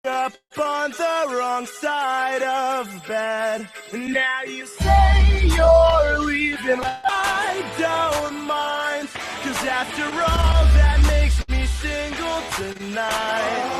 up on the wrong side of bed. Now you say you're leaving, I don't mind, 'cause after all that makes me single tonight.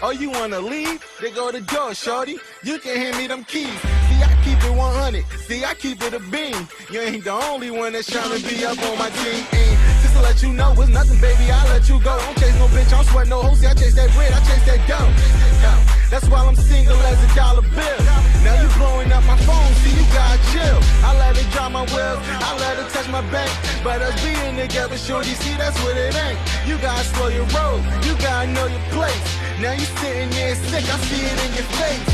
Oh, you wanna leave? They go the door, shorty. You can hand me them keys. See, I keep it 100. See, I keep it a beam. You ain't the only one that's trying to be up on my team. And just to let you know, it's nothing, baby. I let you go. Don't chase no bitch. I don't sweat no hoe. See, I chase that bread. I chase that dough. That's why I'm single as a dollar bill. Now you blowing up my phone. See, you gotta chill. I let it drop my wheels. I let it touch my bank. But us being together, shorty, see, that's what it ain't. You gotta slow your roll. You gotta know your place. Now you sitting there sick, I see it in your face.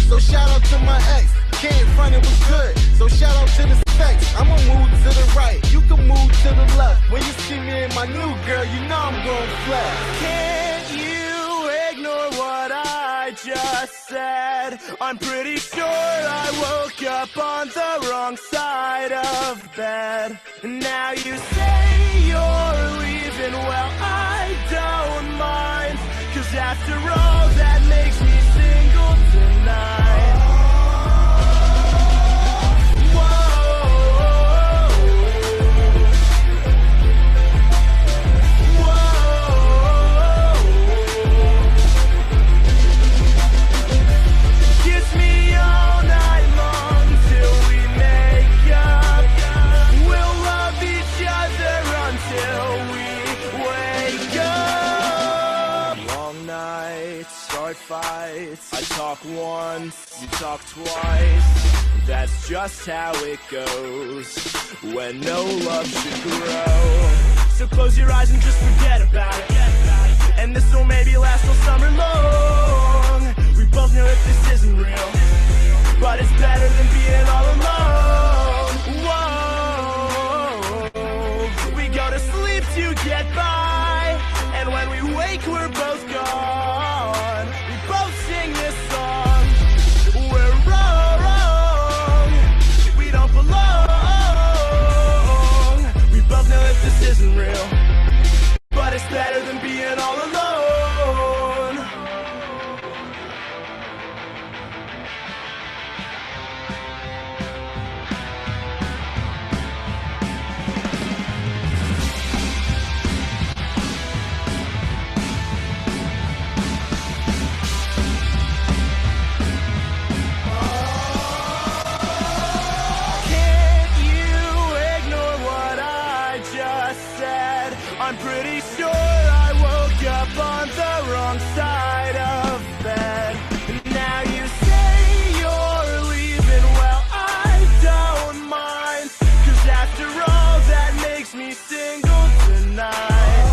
So shout out to my ex, can't front it was good. So shout out to the specs, I'ma move to the right, you can move to the left. When you see me and my new girl, you know I'm gon' flex. Can't you ignore what I just said? I'm pretty sure I woke up on the wrong side of bed. Now you say you're leaving, well I don't mind, 'cause after all that makes me single tonight. Fights. I talk once, you talk twice. That's just how it goes when no love should grow. So close your eyes and just forget about it. And this will maybe last all summer long. We both know that this isn't real, but it's better than being all alone. Whoa. We go to sleep to get by, and when we wake we're both gone. Sing this song, we're wrong, we don't belong. We both know that this isn't real, but it's better than being all alone. I'm pretty sure I woke up on the wrong side of bed. Now you say you're leaving, well I don't mind, 'cause after all that makes me single tonight.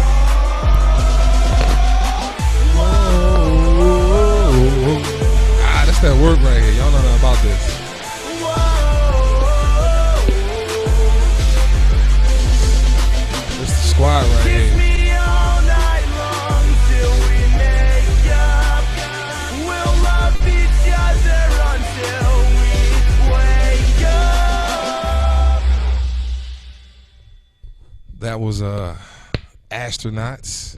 Whoa. Ah, that's that work right here. Y'all know nothing about this. It's the squad right here. That was Astronauts.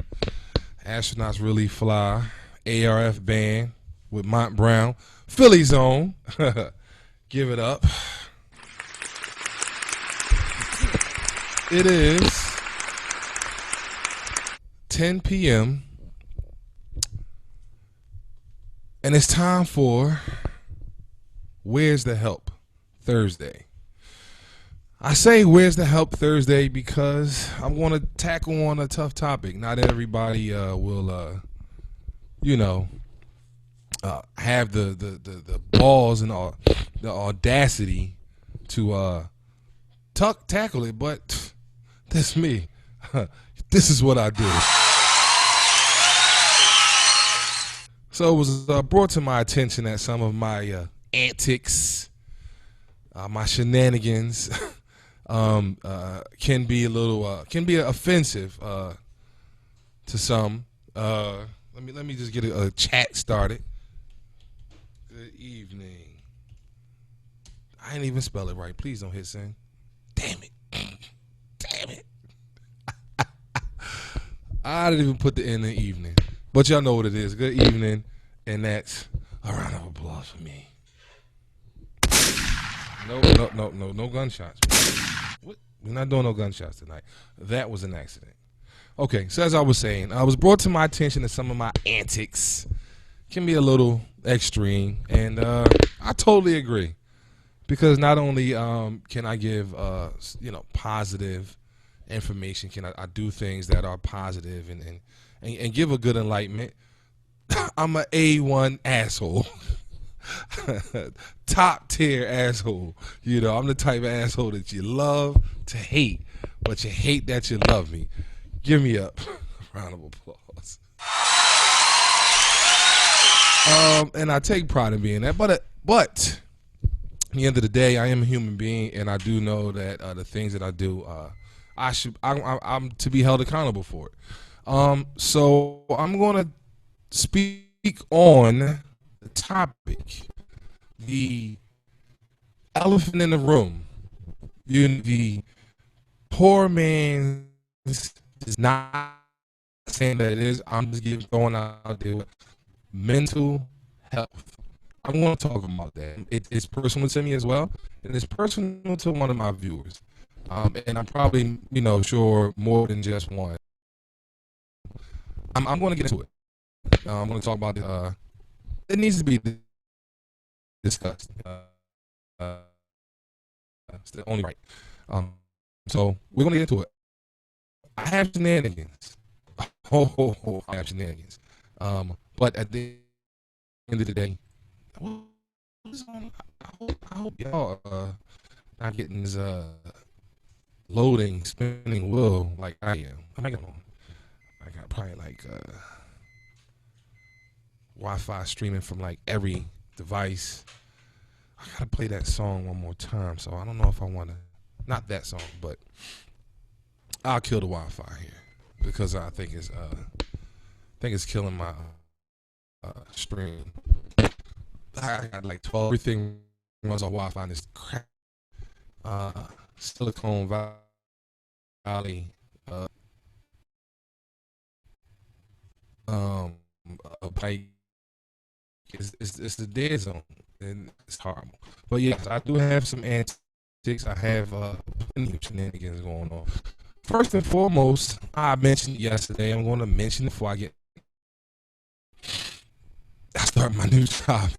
Astronauts Really Fly. ARF band with Mont Brown. Philly Zone. Give it up. It is 10 p.m. and it's time for Where's the Help Thursday. I say Where's the Help Thursday because I'm going to tackle on a tough topic. Not everybody will, have the balls and the audacity to tackle it, but that's me. This is what I do. So it was brought to my attention that some of my antics, my shenanigans can be a little can be offensive to some. Let me just get a chat started. Good evening. I didn't even spell it right. Please don't hit send. Damn it. Damn it. I didn't even put the in the evening. But y'all know what it is. Good evening. And that's a round of applause for me. No gunshots. What? We're not doing no gunshots tonight. That was an accident. Okay, so as I was saying, I was brought to my attention that some of my antics can be a little extreme. And I totally agree. Because not only can I give positive information, can I do things that are positive and give a good enlightenment. I'm an A1 asshole. Top tier asshole. You know, I'm the type of asshole that you love to hate, but you hate that you love me. Give me up. Round of applause. And I take pride in being that, but at the end of the day, I am a human being, and I do know that the things that I do, I'm to be held accountable for it. So I'm going to speak on the topic, the elephant in the room. The poor man's is not saying that it is. I'm just throwing out there mental health. I'm going to talk about that. It's personal to me as well, and it's personal to one of my viewers. And I'm probably, sure more than just one. I'm going to get into it. I'm going to talk about it. It needs to be discussed. It's the only right. So we're going to get into it. I have shenanigans. I have shenanigans. But at the end of the day, I hope y'all not getting this loading, spinning wheel like I am. I got probably like Wi-Fi streaming from like every device. I gotta play that song one more time, so I don't know if I want to. Not that song, but I'll kill the Wi-Fi here because I think it's killing my stream. I got like 12. Everything runs on Wi-Fi and this crap. Silicon Valley. Like it's the dead zone and it's horrible. But yes, I do have some antics. I have plenty of shenanigans going on. First and foremost, I mentioned yesterday. I'm going to mention it before I start my new job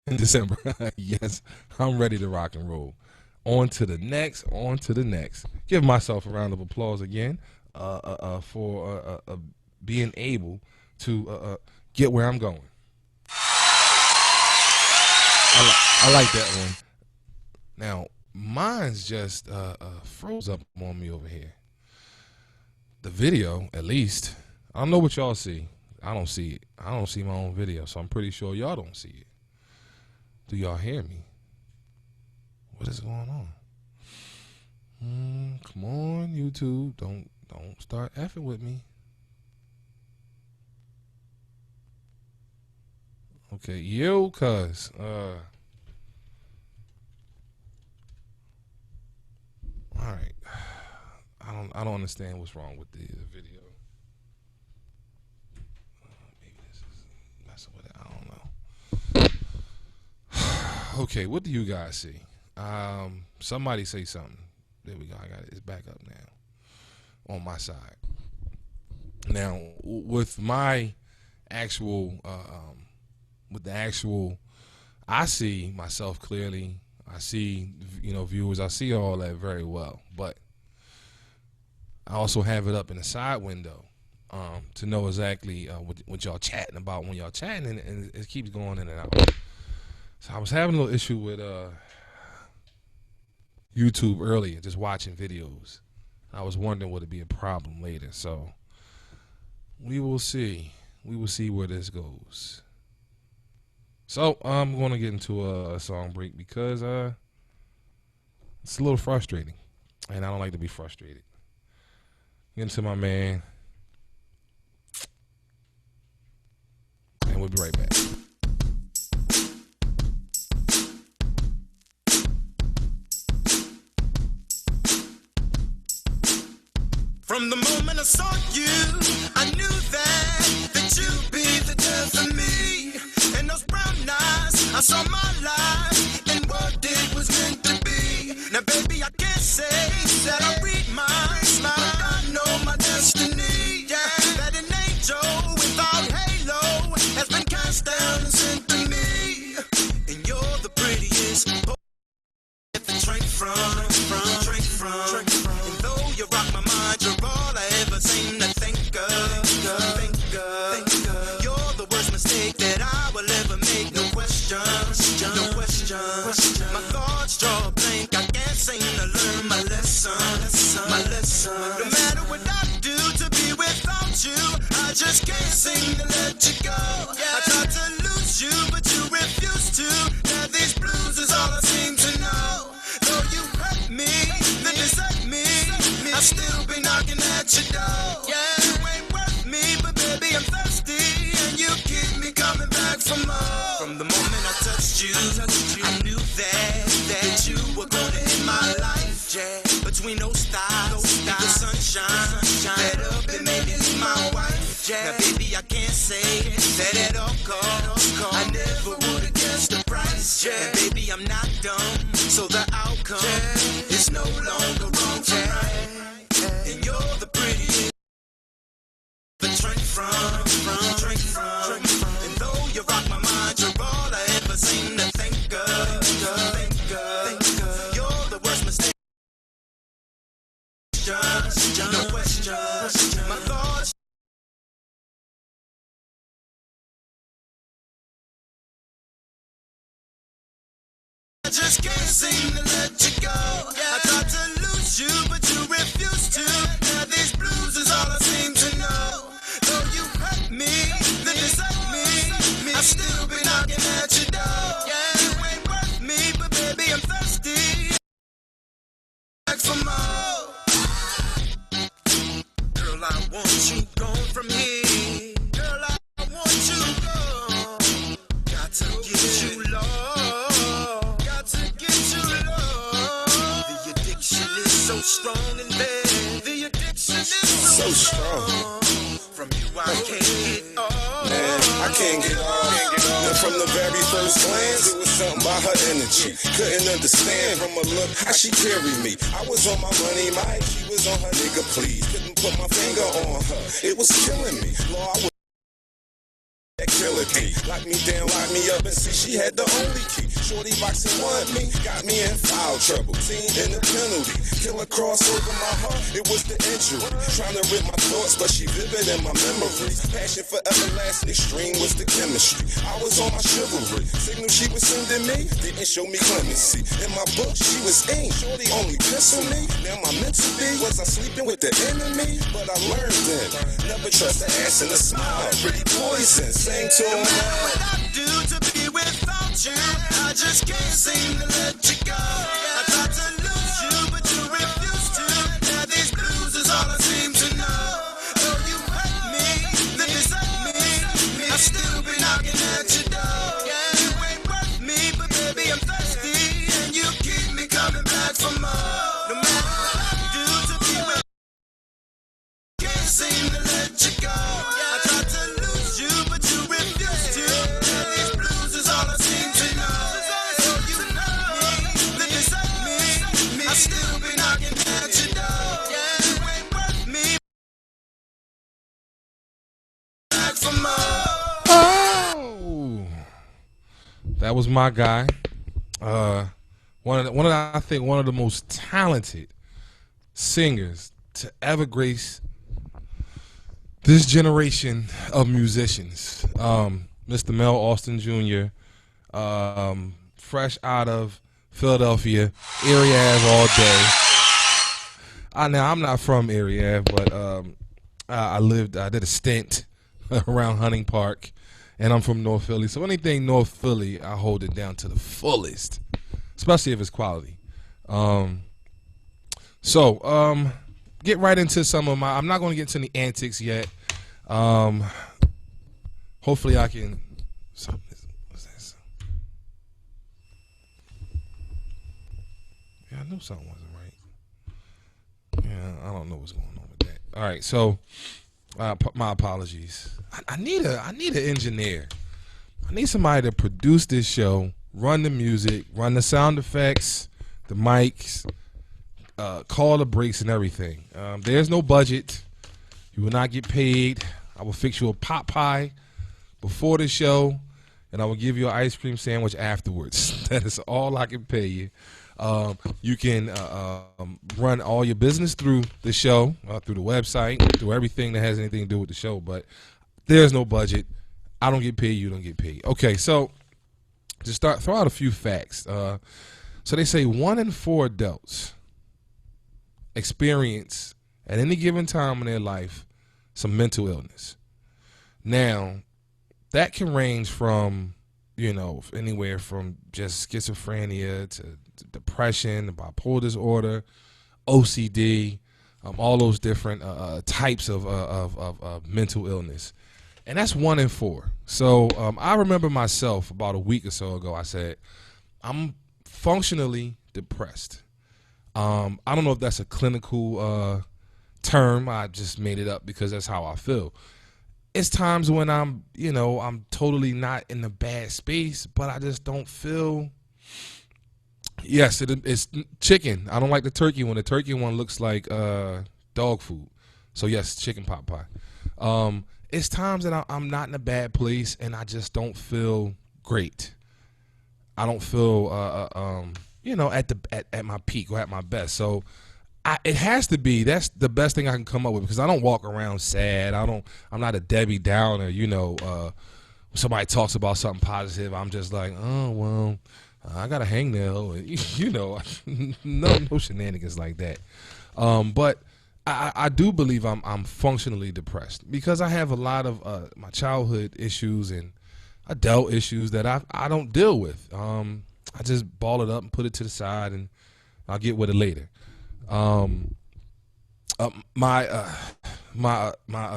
in December. Yes, I'm ready to rock and roll. On to the next. Give myself a round of applause again for being able to get where I'm going. I like that one. Now, mine's just froze up on me over here. The video, at least. I don't know what y'all see. I don't see it. I don't see my own video, so I'm pretty sure y'all don't see it. Do y'all hear me? What is going on? Come on, YouTube. Don't start effing with me. Okay, yo, cuz. All right. I don't understand what's wrong with the video. Maybe this is messing with it. I don't know. Okay, what do you guys see? Somebody say something. There we go. I got it. It's back up now on my side. Now, with my actual, I see myself clearly. I see, viewers. I see all that very well. But I also have it up in the side window to know exactly what y'all chatting about when y'all chatting, and it keeps going in and out. So I was having a little issue with YouTube earlier, just watching videos. I was wondering would it be a problem later. So we will see. We will see where this goes. So I'm going to get into a song break because it's a little frustrating, and I don't like to be frustrated. Get into my man, and we'll be right back. From the moment I saw you, I knew that you'd be the death of me. And those brown eyes, I saw my life, and what it was meant to be. Now baby, I can't say that I read minds, but I know my destiny. Yeah, that an angel without halo has been cast down and sent to me. And you're the prettiest boy at the drink from. And though you rock my mind, you're all I ever seem to think of. You're the worst mistake that I will ever make. No question. My thoughts draw a blank. I can't seem to learn my lesson. No matter what I do to be without you, I just can't seem to let you go. I tried to lose you, but you refuse to. Now these blues is all I seem to know. Though you hurt me, then desert me, I still be knocking at your door. Yeah, you ain't worth me, but baby I'm thirsty, and you keep me coming back for more. From the moment I touched you, I knew that you were gonna hit my life. Yeah, between those thighs, the sunshine, fed up and made it my wife. Yeah, now baby I can't say that at all costs. I never would've guessed the price. Yeah, and baby I'm not dumb, so the outcome is no longer wrong for right. And you're the prettiest the drink from. And though you rock my mind, you're all I ever seem to think of. You're the worst mistake. No question. My thoughts. I just can't seem to let you go. I tried to lose you, but you refuse to. Now these blues is all I seem to know. Though you hurt me, then desert me, I still be knocking at your door. Yeah, you ain't worth me, but baby I'm thirsty. Back for more. Girl, I want you gone from here. Girl, I want you gone. Got to get you low. Got to get you low. The addiction is so strong in bed. The addiction is so strong. From you I can't get off. Man, I can't get off. And from the very first glance, it was something about her energy. Couldn't understand from her look how she carried me. I was on my money, Mike. She was on her nigga, please. Couldn't put my finger on her. It was killing me. Lord, I was that killer key. Lock me down, lock me up, and see she had the only key. Shorty boxing want me, got me in foul trouble. Team in the penalty, killer cross over my heart. It was the injury, trying to rid my thoughts, but she vivid in my memories. Passion for everlasting, extreme was the chemistry. I was on my chivalry. Signal she was sending me didn't show me clemency. In my book, she was in. Shorty only pissing me. Now my mental be was I sleeping with the enemy, but I learned then never trust the ass and the smile. Pretty poison. Sing to No him. matter what I do to be without you, I just can't seem to let you go. I tried to lose you, but you refuse to. Now these blues is all I seem to know. Though you hurt me, then desert me, I still be knocking at your door. Yeah, you ain't worth me, but baby I'm thirsty, and you keep me coming back for more. No matter what I do to be with you, can't seem to let you go. I tried to lose you, but you refuse to. Now these blues is all I seem to know. So you hurt me, then desert me, I still be knocking at your door. Yeah, you ain't worth me. Back for more. Oh, that was my guy. I think one of the most talented singers to ever grace this generation of musicians. Mr. Mel Austin Jr., fresh out of Philadelphia, Erie Ave all day. Now I'm not from Erie Ave, but I did a stint around Hunting Park, and I'm from North Philly. So anything North Philly, I hold it down to the fullest, especially if it's quality. Get right into some of my. I'm not going to get into any antics yet. Hopefully, I can. What's this? Yeah, I knew something wasn't right. Yeah, I don't know what's going on with that. All right, so my apologies. I need an engineer. I need somebody to produce this show, run the music, run the sound effects, the mics, call the breaks and everything. There's no budget. You will not get paid. I will fix you a pot pie before the show, and I will give you an ice cream sandwich afterwards. That is all I can pay you. You can run all your business through the show, through the website, through everything that has anything to do with the show, but there's no budget. I don't get paid. You don't get paid. Okay, so just throw out a few facts. So they say 1 in 4 adults experience at any given time in their life some mental illness. Now, that can range from, anywhere from just schizophrenia to depression, bipolar disorder, OCD, all those different types of mental illness. And that's 1 in 4. So I remember myself about a week or so ago, I said, I'm functionally depressed. I don't know if that's a clinical term. I just made it up because that's how I feel. It's times when I'm totally not in a bad space, but I just don't feel. Yes, it's chicken. I don't like the turkey one. The turkey one looks like dog food. So yes, chicken pot pie. It's times that I'm not in a bad place and I just don't feel great. I don't feel at my peak or at my best. So it has to be. That's the best thing I can come up with because I don't walk around sad. I'm not a Debbie Downer. Somebody talks about something positive, I'm just like, oh well, I got a hangnail. No shenanigans like that. But I do believe I'm functionally depressed because I have a lot of my childhood issues and adult issues that I don't deal with. I just ball it up and put it to the side, and I'll get with it later. My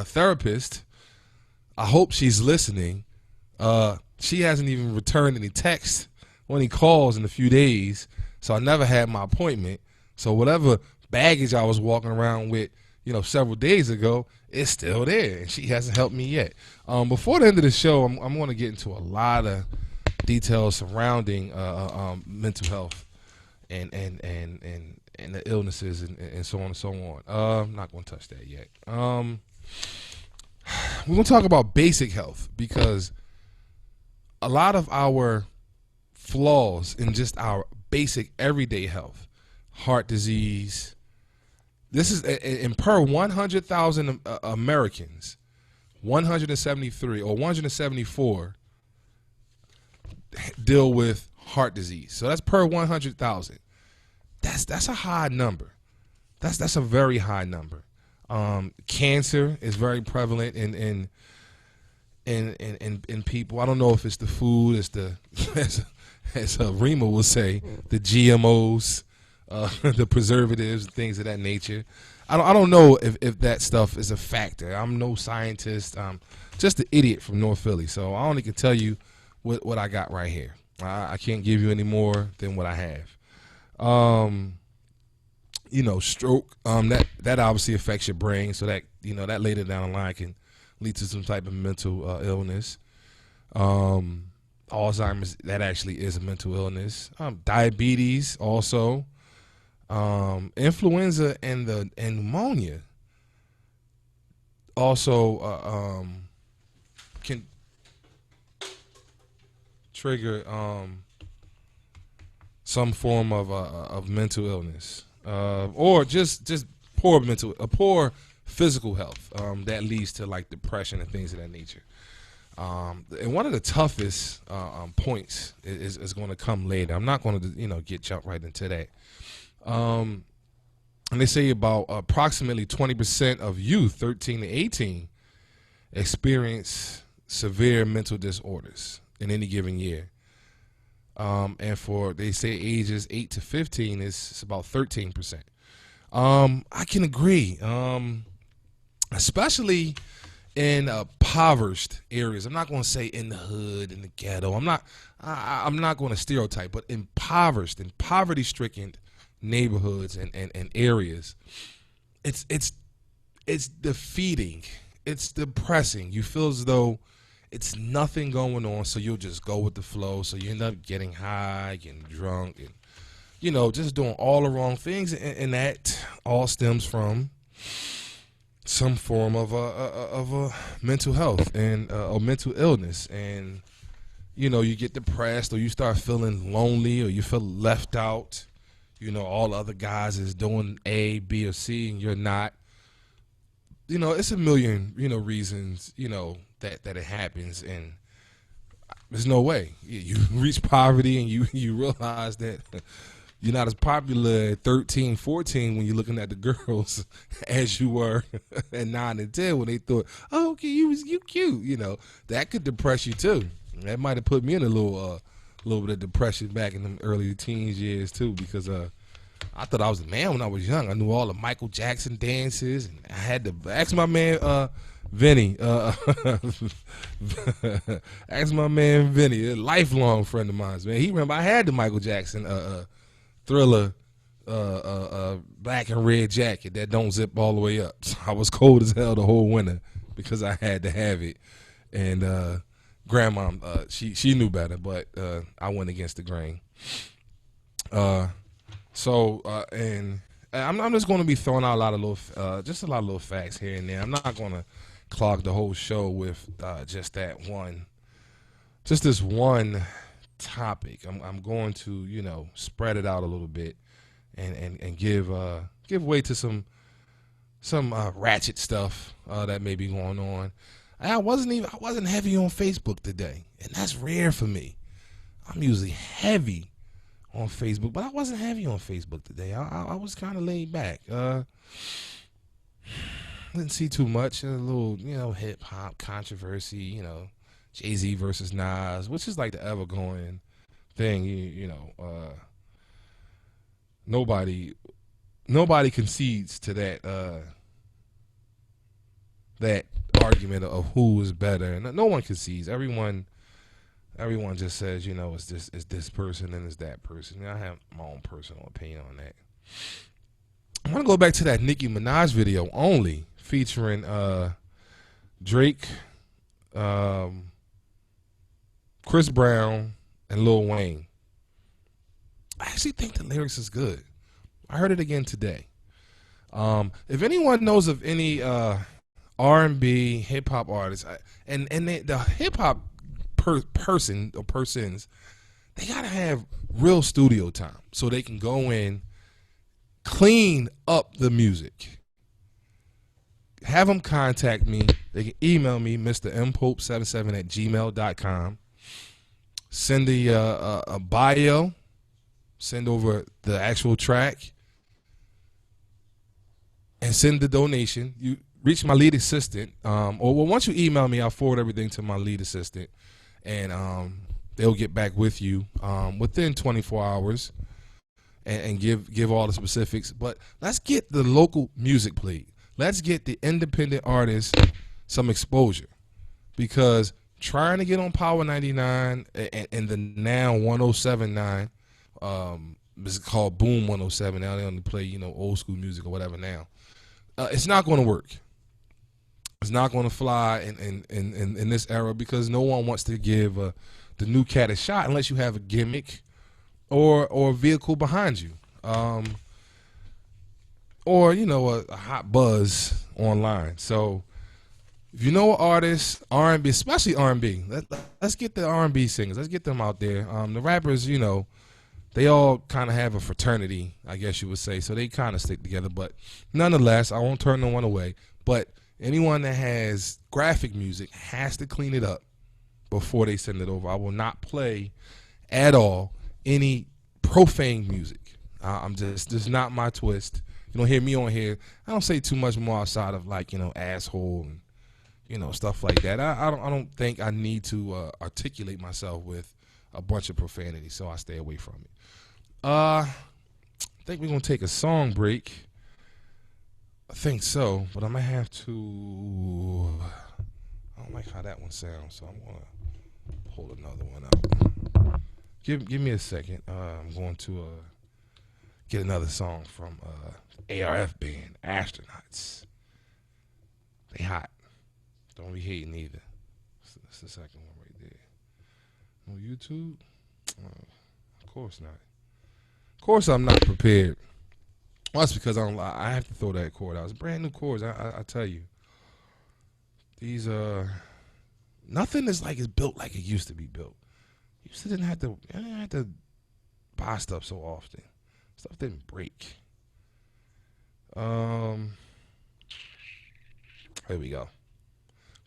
therapist, I hope she's listening. She hasn't even returned any texts when he calls in a few days, so I never had my appointment. So whatever baggage I was walking around with, several days ago, it's still there, and she hasn't helped me yet. Before the end of the show, I'm going to get into a lot of details surrounding mental health and the illnesses and so on and so on. I'm not going to touch that yet. We're going to talk about basic health because a lot of our flaws in just our basic everyday health, heart disease. This is in per 100,000 Americans, 173 or 174 deal with heart disease. So that's per 100,000. That's a high number. That's a very high number. Cancer is very prevalent in people. I don't know if it's the food, it's the as Rima will say, the GMOs, the preservatives, things of that nature. I don't know if that stuff is a factor. I'm no scientist. I'm just an idiot from North Philly, so I only can tell you what I got right here. I can't give you any more than what I have. Stroke, that obviously affects your brain, so that that later down the line can lead to some type of mental illness. Alzheimer's, that actually is a mental illness. Diabetes also. Influenza and pneumonia also can trigger some form of mental illness, or just poor physical health that leads to like depression and things of that nature. And one of the toughest points is going to come later. I'm not going to jump right into that. And they say about approximately 20% of youth, 13 to 18, experience severe mental disorders in any given year. And for, they say, ages 8 to 15 is about 13%. I can agree, especially in impoverished areas. I'm not going to say in the hood, in the ghetto. I'm not going to stereotype, but impoverished and poverty-stricken neighborhoods and areas, it's defeating. It's depressing. You feel as though it's nothing going on, so you'll just go with the flow. So you end up getting high, getting drunk, and just doing all the wrong things, and that all stems from some form of a mental health and or mental illness, and you get depressed, or you start feeling lonely, or you feel left out. All the other guys is doing A, B, or C, and you're not. It's a million reasons that it happens, and there's no way you reach poverty and you realize that you're not as popular at 13, 14 when you're looking at the girls as you were at 9 and 10 when they thought, oh, okay, you cute. That could depress you too. That might have put me in a little bit of depression back in the early teens years too, because I thought I was a man when I was young. I knew all the Michael Jackson dances, and I had to ask my man Vinny. Ask my man Vinny, a lifelong friend of mine. Man, he remember I had the Michael Jackson Thriller black and red jacket that don't zip all the way up. So I was cold as hell the whole winter because I had to have it. And grandma, she knew better, but I went against the grain. And I'm just going to be throwing out a lot of little facts here and there. I'm not going to clog the whole show with just this one topic. I'm going to spread it out a little bit and give way to some ratchet stuff that may be going on. I wasn't heavy on Facebook today, and that's rare for me. I'm usually heavy on Facebook, but I wasn't heavy on Facebook today. I was kind of laid back. Didn't see too much. A little, hip hop controversy. Jay-Z versus Nas, which is like the ever going thing. Nobody concedes to that argument of who is better, and no one concedes. Everyone just says, it's this person and it's that person. I have my own personal opinion on that. I want to go back to that Nicki Minaj video only, featuring Drake, Chris Brown, and Lil Wayne. I actually think the lyrics is good. I heard it again today. If anyone knows of any R&B hip hop artists, the hip hop person or persons, they gotta have real studio time so they can go in, clean up the music. Have them contact me. They can email me, mrmpope77@gmail.com. Send a bio. Send over the actual track. And send the donation. You reach my lead assistant. Once you email me, I'll forward everything to my lead assistant. And they'll get back with you within 24 hours and give all the specifics. But let's get the local music played. Let's get the independent artists some exposure, because trying to get on Power 99 and the now 107.9, it's called Boom 107 now. They only play old school music or whatever now. It's not going to work. It's not going to fly in this era, because no one wants to give the new cat a shot unless you have a gimmick or a vehicle behind you, or a hot buzz online. So if you know an artist, R&B, especially R&B, let's get the R&B singers. Let's get them out there. The rappers, they all kind of have a fraternity, I guess you would say, so they kind of stick together. But nonetheless, I won't turn no one away. But anyone that has graphic music has to clean it up before they send it over. I will not play at all any profane music. I'm just not my twist. You don't hear me on here. I don't say too much more outside of asshole and stuff like that. I don't think I need to articulate myself with a bunch of profanity, so I stay away from it. I think we're gonna take a song break. I think so, but I might have to. I don't like how that one sounds, so I'm gonna pull another one out. Give me a second. I'm going to get another song from ARF band, Astronauts. They hot. Don't be hating either. That's the second one right there. No YouTube? Of course not. Of course I'm not prepared. Well, that's because I have to throw that chord out. It's brand new chords. I tell you. These nothing is built like it used to be built. You used to didn't have to buy stuff so often. Stuff didn't break. Here we go.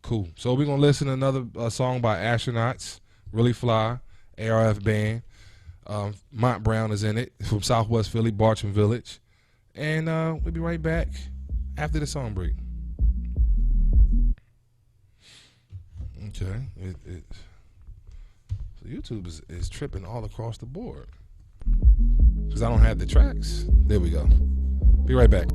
Cool. So we're gonna listen to another song by Astronauts, Really Fly, ARF band. Mont Brown is in it from Southwest Philly, Bartram Village, and we'll be right back after the song break. Okay, so YouTube is tripping all across the board because I don't have the tracks. There we go. Be right back.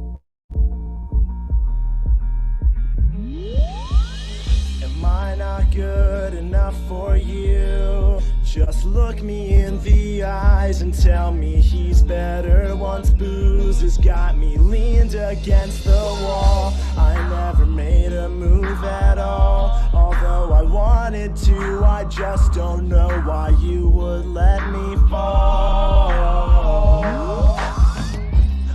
Am I not good enough for you? Just look me in the eyes and tell me he's better. Once booze has got me leaned against the wall. I never made a move at all. Although I wanted to, I just don't know why you would let me fall.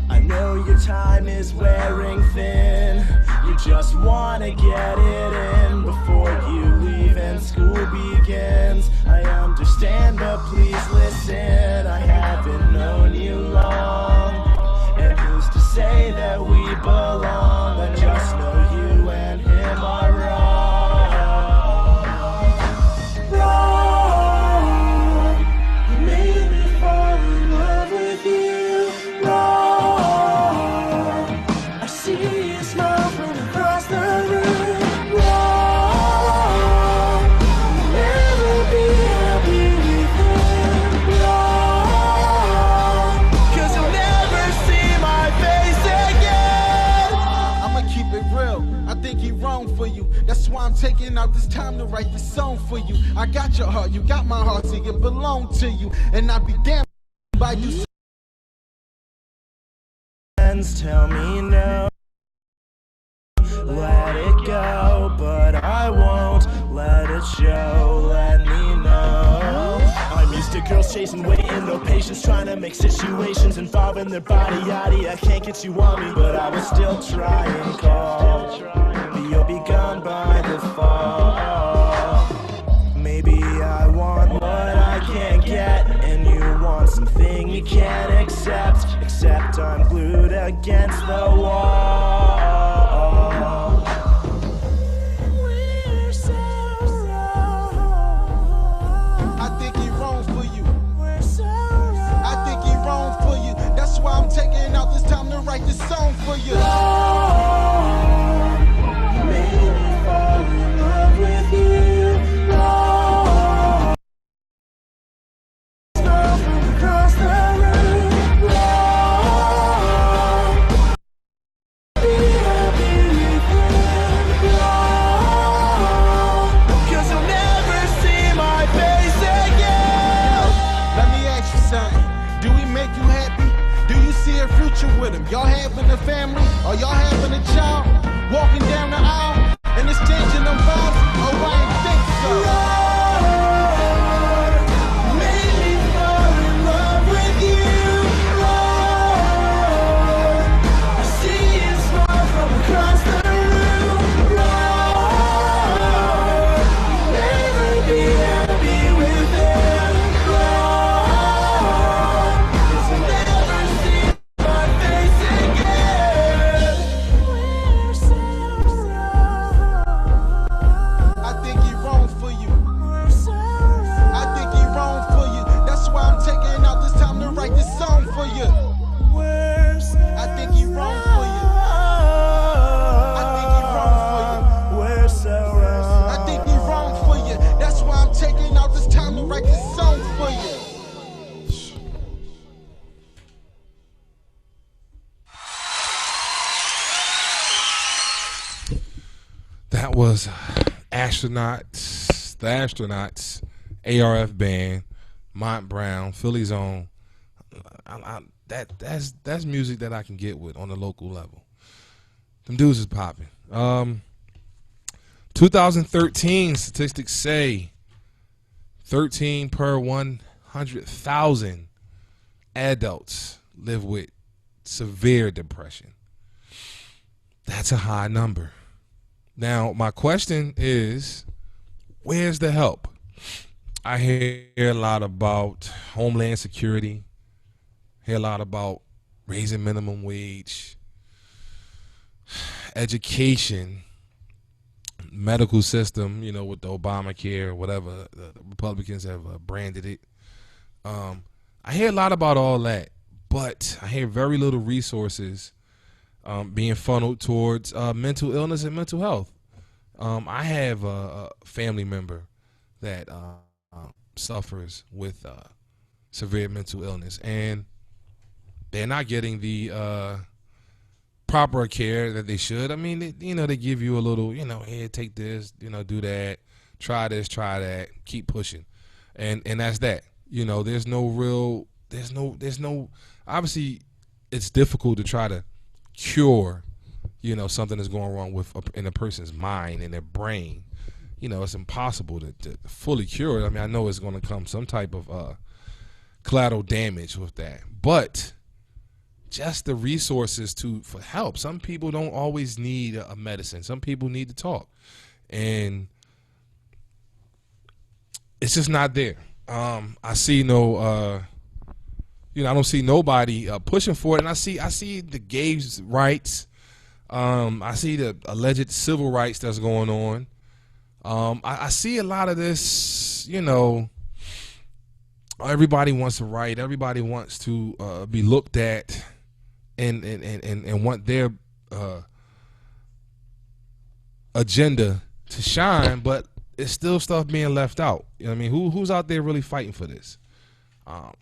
I know your time is wearing thin. You just wanna get it in before you leave and school begins. I understand, but please listen. I haven't known you long, and who's to say that we belong? I just know you and him are wrong. You made me fall in love with you. Wrong. I see you smile from across the room. Wrong. You'll never be happy with him. Wrong. 'Cause you'll never see my face again. I'ma keep it real. I think he wrong for you. That's why I'm taking out this time to write this song for you. I got your heart, you got my heart, so it belong to you. And I'll be damned by you. Friends tell me no, let it go, but I won't let it show. Let me know. I'm used to girls chasing, waiting, no patience, trying to make situations involving their body, yaddy. I can't get you on me, but I will still try and call. But you'll be gone by the fall. Maybe I want what I can't get, and you want something you can't accept. Except I'm glued against the wall. We're so wrong. I think he wrong for you. We're so wrong. I think he wrong for you. That's why I'm taking out this time to write this song for you. You made me fall in love with you. Wrong. Smile from across the room. Wrong. Be happy with him. Wrong. 'Cause you'll never see my face again. Let me ask you something. Do we make you happy? Do you see a future with him? Y'all having a family? Or y'all having a child? Walking down the aisle and it's changing them vibes? Oh, I ain't think so. You made me fall in love with you. Wrong. I see you smile from across the room. Wrong. You'll never be happy with him. Wrong. 'Cause you'll never see my face again. We're so wrong. I think he wrong for you. was Astronauts, the Astronauts, ARF Band, Mont Brown, Philly's Own. That's music that I can get with on the local level. Them dudes is popping. 2013 statistics say 13 per 100,000 adults live with severe depression. That's a high number. Now, my question is, where's the help? I hear a lot about Homeland Security, hear a lot about raising minimum wage, education, medical system, you know, with the Obamacare, whatever the Republicans have branded it. I hear a lot about all that, but I hear very little resources being funneled towards mental illness and mental health. I have a family member that suffers with severe mental illness, and they're not getting the proper care that they should. I mean, they give you a little, here, take this, do that, try this, try that, keep pushing, and that's that. There's no obviously it's difficult to try to cure something that's going wrong in a person's mind and their brain. It's impossible to fully cure it. I mean, I know it's going to come some type of collateral damage with that, but just the resources for help. Some people don't always need a medicine. Some people need to talk, and it's just not there. I see no, I don't see nobody pushing for it, and I see the gay rights. I see the alleged civil rights that's going on. I see a lot of this, everybody wants to write, everybody wants to be looked at and want their agenda to shine, but it's still stuff being left out. I mean, who's out there really fighting for this?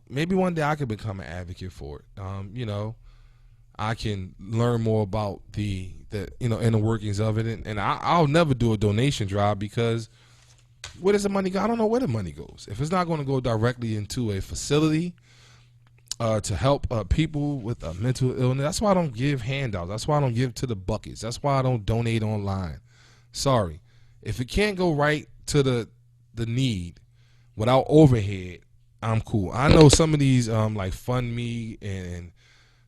Maybe one day I could become an advocate for it. I can learn more about the inner workings of it, and I'll never do a donation drive, because where does the money go? I don't know where the money goes. If it's not going to go directly into a facility to help people with mental illness, that's why I don't give handouts. That's why I don't give to the buckets. That's why I don't donate online. Sorry. If it can't go right to the need without overhead, I'm cool. I know some of these like Fund Me and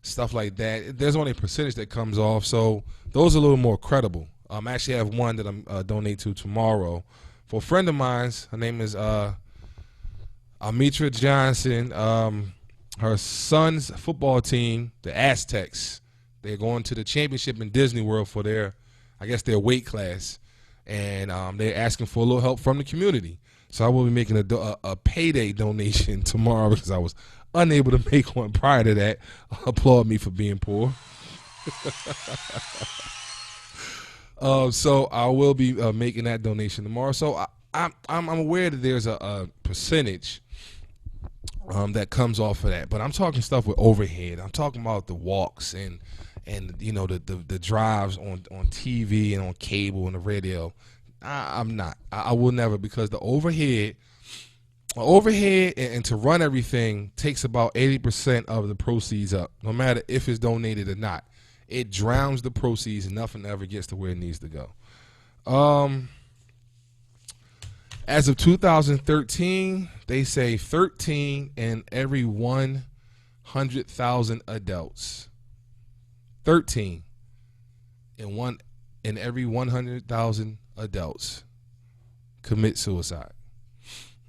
stuff like that, there's only a percentage that comes off, so those are a little more credible. I actually have one that I'm donate to tomorrow for a friend of mine's. Her name is Amitra Johnson. Her son's football team, the Aztecs, they're going to the championship in Disney World for their weight class, and they're asking for a little help from the community. So I will be making a payday donation tomorrow, because I was unable to make one prior to that. Applaud me for being poor. So I will be making that donation tomorrow. So I'm aware that there's a percentage that comes off of that, but I'm talking stuff with overhead. I'm talking about the walks and the drives on TV and on cable and the radio. I'm not. I will never, because the overhead and to run everything takes about 80% of the proceeds up, no matter if it's donated or not. It drowns the proceeds, and nothing ever gets to where it needs to go. As of 2013, they say 13 in every 100,000 adults. 13 in every 100,000 adults commit suicide.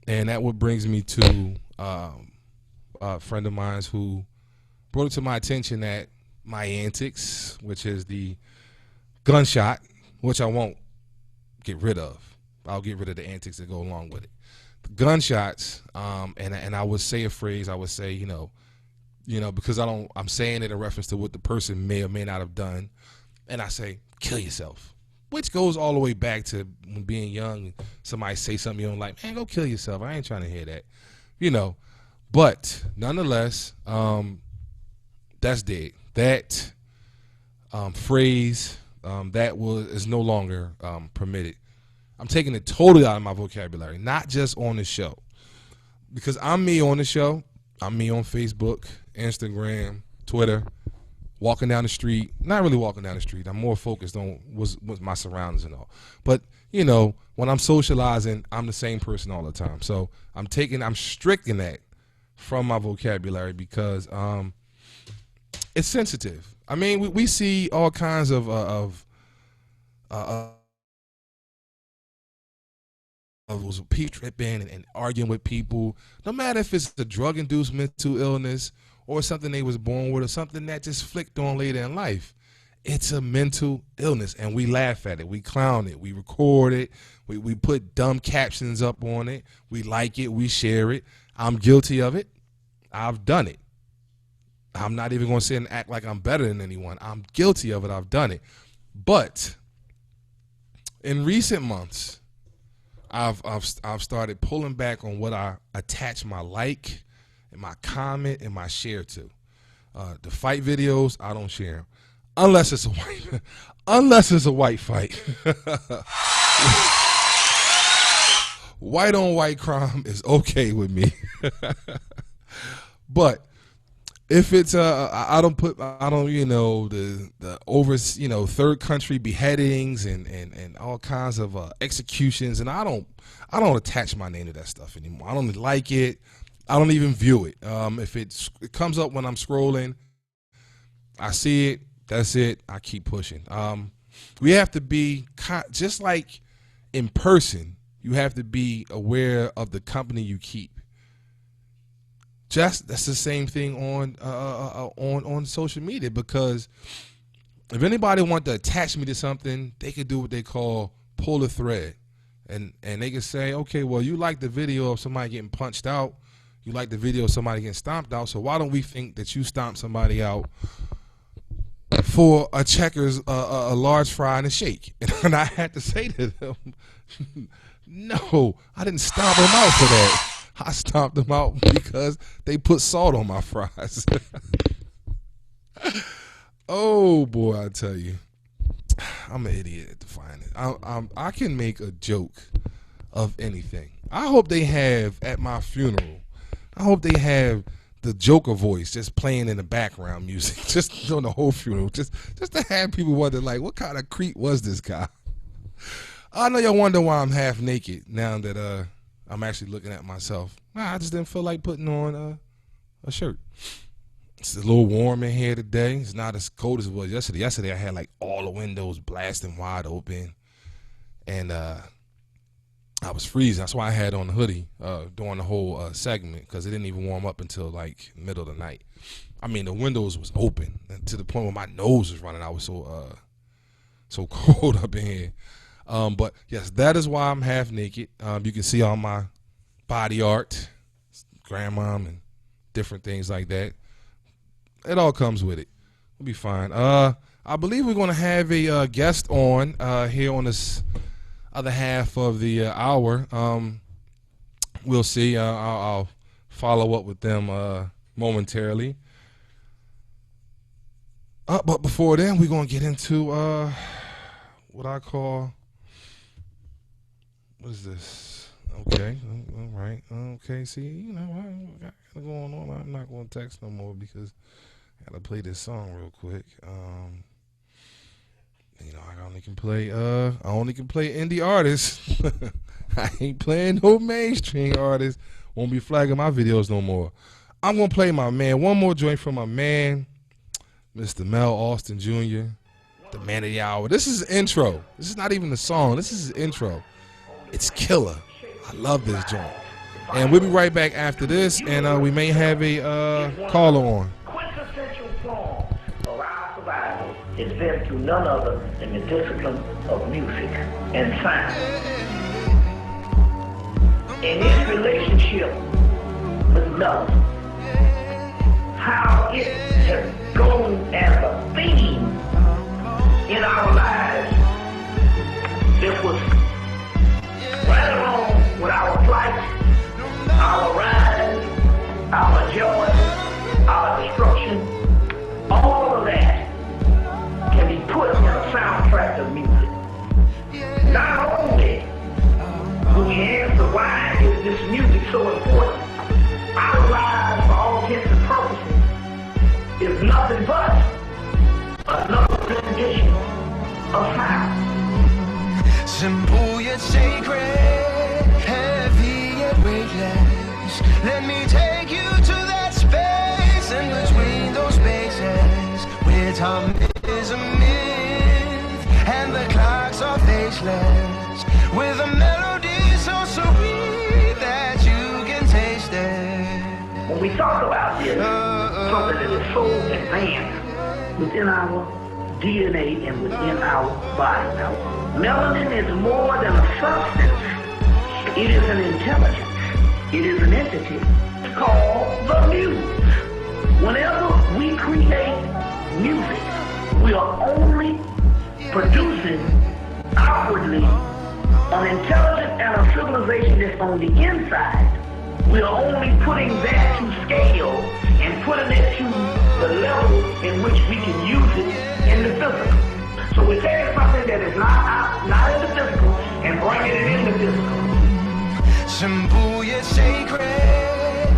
And that what brings me to a friend of mine who brought it to my attention that my antics, which is the gunshot, which I won't get rid of. I'll get rid of the antics that go along with it. The gunshots, and I would say a phrase. I would say, because I'm saying it in reference to what the person may or may not have done, and I say, kill yourself. Which goes all the way back to when being young, somebody say something you don't like, man, go kill yourself. I ain't trying to hear that. But nonetheless, that's dead. That phrase, That is no longer permitted. I'm taking it totally out of my vocabulary, not just on the show. Because I'm me on the show. I'm me on Facebook, Instagram, Twitter, walking down the street. Not really walking down the street. I'm more focused on what's my surroundings and all. But, you know, when I'm socializing, I'm the same person all the time. So I'm stricken that from my vocabulary because it's sensitive. I mean, we see all kinds of was tripping and arguing with people, no matter if it's a drug-induced mental illness or something they was born with or something that just flicked on later in life. It's a mental illness, and we laugh at it. We clown it. We record it. We put dumb captions up on it. We like it. We share it. I'm guilty of it. I've done it. I'm not even going to sit and act like I'm better than anyone. I'm guilty of it. I've done it. But in recent months, I've started pulling back on what I attach my like and my comment and my share to. The fight videos, I don't share them unless it's a white fight. White on white crime is okay with me. But if it's I don't the over third country beheadings and all kinds of executions, and I don't attach my name to that stuff anymore. I don't like it. I don't even view it. If it comes up when I'm scrolling, I see it. That's it. I keep pushing. We have to be just like in person. You have to be aware of the company you keep. That's the same thing on social media, because if anybody want to attach me to something, they could do what they call pull a thread, and they can say, okay, well, you like the video of somebody getting punched out, you like the video of somebody getting stomped out, so why don't we think that you stomped somebody out for a Checkers, a large fry and a shake? And I had to say to them, no, I didn't stomp them out for that. I stomped them out because they put salt on my fries. Oh, boy, I tell you. I'm an idiot at defining it. I can make a joke of anything. I hope they have, at my funeral, I hope they have the Joker voice just playing in the background music, just during the whole funeral, just to have people wonder, like, what kind of creep was this guy? I know y'all wonder why I'm half naked now that I'm actually looking at myself. I just didn't feel like putting on a shirt. It's a little warm in here today. It's not as cold as it was yesterday. Yesterday I had like all the windows blasting wide open, and I was freezing. That's why I had on the hoodie during the whole segment, because it didn't even warm up until like middle of the night. I mean, the windows was open to the point where my nose was running. I was so cold up in here. But yes, that is why I'm half naked. You can see all my body art, grandmom, and different things like that. It all comes with it. We'll be fine. I believe we're going to have a guest on here on this other half of the hour. We'll see. I'll follow up with them momentarily. But before then, we're going to get into what I call... What is this? Okay, all right. Okay, see, you know, I got going on. I'm not going to text no more because I got to play this song real quick. You know, I only can play indie artists. I ain't playing no mainstream artists. Won't be flagging my videos no more. I'm going to play my man. One more joint from my man, Mr. Mel Austin Jr., the man of the hour. This is an intro. This is not even the song. This is an intro. It's killer. I love this joint. And we'll be right back after this, and we may have a caller on. Quintessential form of our survival is been through none other than the discipline of music and sound. In its relationship with love, how it has gone as a theme in our lives, this was right along with our flight, our rise, our joy, our destruction. All of that can be put in a soundtrack of sound. Simple yet sacred, heavy yet weightless. Let me take you to that space in between those spaces where time is a myth and the clocks are faceless. With a melody so sweet that you can taste it. When we talk about this, something that is so advanced within our DNA and within our body. Now, melanin is more than a substance. It is an intelligence. It is an entity called the muse. Whenever we create music, we are only producing outwardly an intelligence and a civilization that's on the inside. We are only putting that to scale and putting it to the level in which we can use it in the physical. So we're taking something that is not in the physical and bringing it in the physical. Simple yet sacred,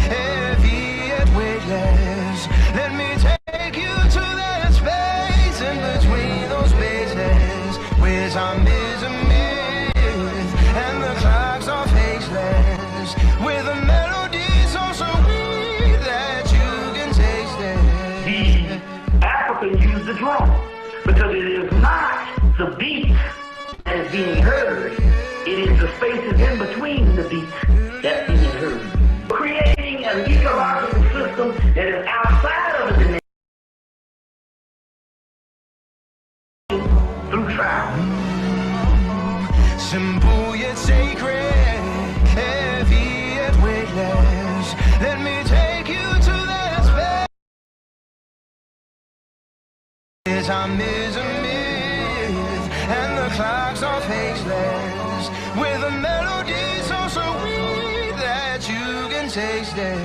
heavy yet weightless. Let me take you to that space in between those spaces where time is a myth and the clocks are faceless. With a melody so sweet that you can taste it. The Africans use the drum because it is not the beat that is being heard. It is the spaces in between the beats that's being heard. Creating an ecological system that is outside of the dimension through sound. Simple yet sacred, heavy yet weightless. Let me take you to that space. Time is a myth, and the clocks are faceless. With a melody so sweet that you can taste it.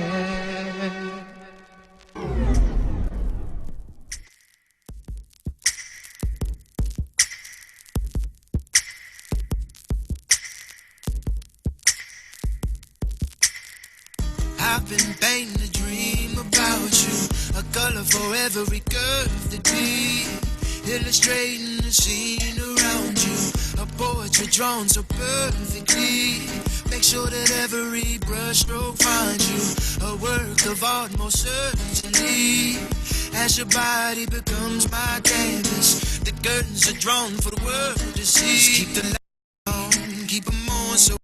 I've been painting a dream about you, a color for every curve that be, illustrating the scene around you, a portrait drawn so perfectly. Make sure that every brushstroke finds you, a work of art most certainly. As your body becomes my canvas, the curtains are drawn for the world to see. Just keep the light on, keep them on so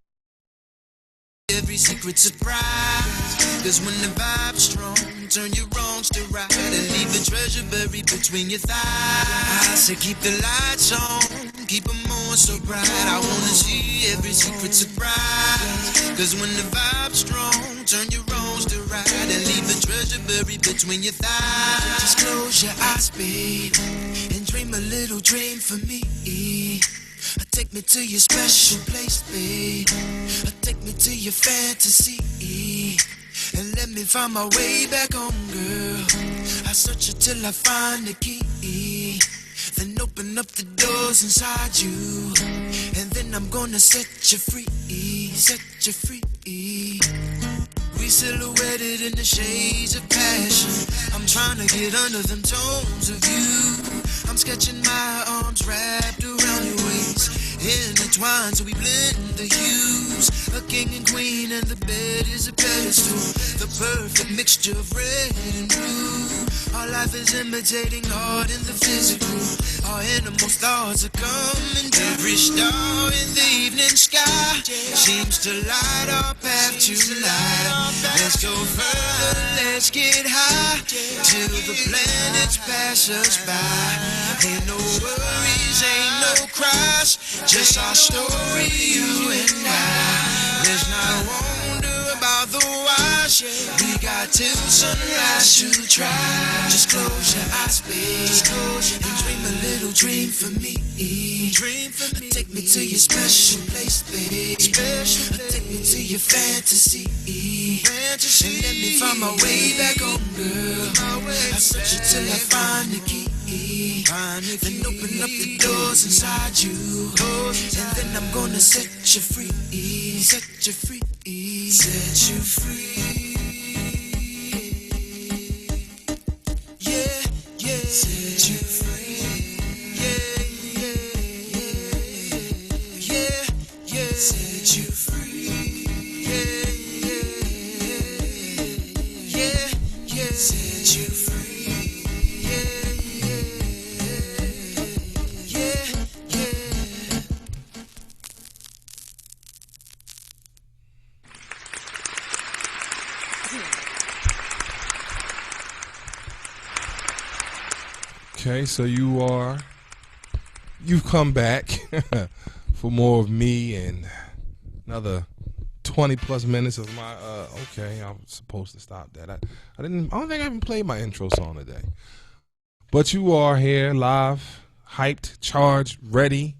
every secret surprise. Cause when the vibe's strong, turn your wrongs to right and leave the treasure buried between your thighs. I say keep the lights on, keep them on so bright. I wanna see every secret surprise. Cause when the vibe's strong, turn your wrongs to right and leave the treasure buried between your thighs. Just close your eyes, babe, and dream a little dream for me. Take me to your special place, babe. Take me to your fantasy, and let me find my way back home, girl. I search until I find the key, then open up the doors inside you, and then I'm gonna set you free, set you free. We silhouetted in the shades of passion. I'm trying to get under them tones of you. I'm sketching my arms wrapped around your waist, intertwined so we blend the hues. A king and queen and the bed is a pedestal, the perfect mixture of red and blue. Our life is imitating art in the physical. Our innermost thoughts are coming true. Every star in the evening sky seems to light our path tonight. Let's go further, let's get high, till the planets pass us by. Ain't no worries, ain't no cries, just our story, you and I. There's not a wonder about the wash. We got till sunrise to try. Just close your eyes, babe, and dream a little dream for me. Dream for me. Take me to your special place, babe. Take me to your fantasy. And let me find my way back home, girl. I search until I find the key. Then open up the doors inside you, and then I'm gonna set you free, set you free, set you free. Yeah, yeah, set you free. Yeah, yeah. set you free. Yeah, yeah, yeah. Okay, so you've come back for more of me and another 20 plus minutes of my okay, I'm supposed to stop that. I don't think I even played my intro song today. But you are here live, hyped, charged, ready,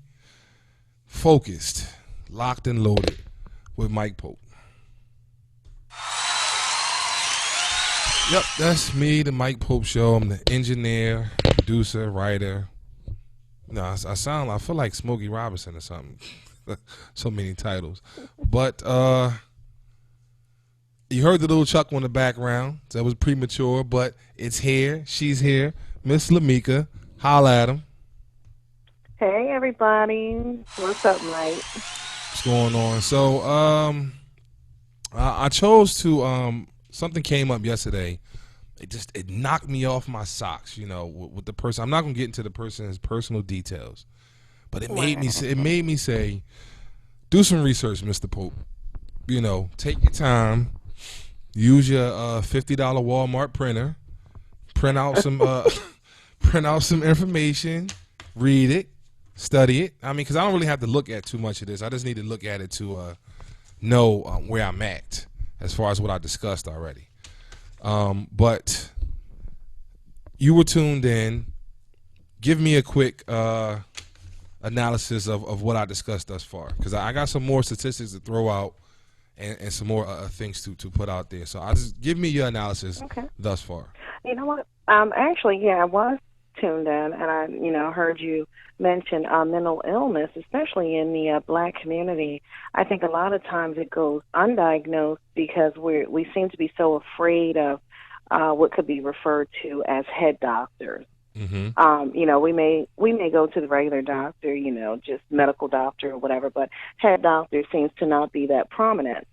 focused, locked and loaded with Mike Pope. Yep, that's me, the Mike Pope Show. I'm the engineer, producer, writer. No, I feel like Smokey Robinson or something. So many titles. But you heard the little chuckle in the background. That was premature, but it's here. She's here. Miss Lamika. Holla at him. Hey, everybody. What's up, Mike? What's going on? So I chose to something came up yesterday. It knocked me off my socks, you know, with the person. I'm not gonna get into the person's personal details, but it made me say, do some research, Mr. Pope. You know, take your time, use your $50 Walmart printer, print out some information, read it, study it. I mean, because I don't really have to look at too much of this. I just need to look at it to know where I'm at as far as what I discussed already. But you were tuned in. Give me a quick analysis of what I discussed thus far, because I got some more statistics to throw out and some more things to put out there. So just give me your analysis thus far. You know what? Actually, yeah, I was tuned in, and I, heard you mention mental illness, especially in the Black community. I think a lot of times it goes undiagnosed because we seem to be so afraid of what could be referred to as head doctors. Mm-hmm. We may go to the regular doctor, just medical doctor or whatever, but head doctor seems to not be that prominent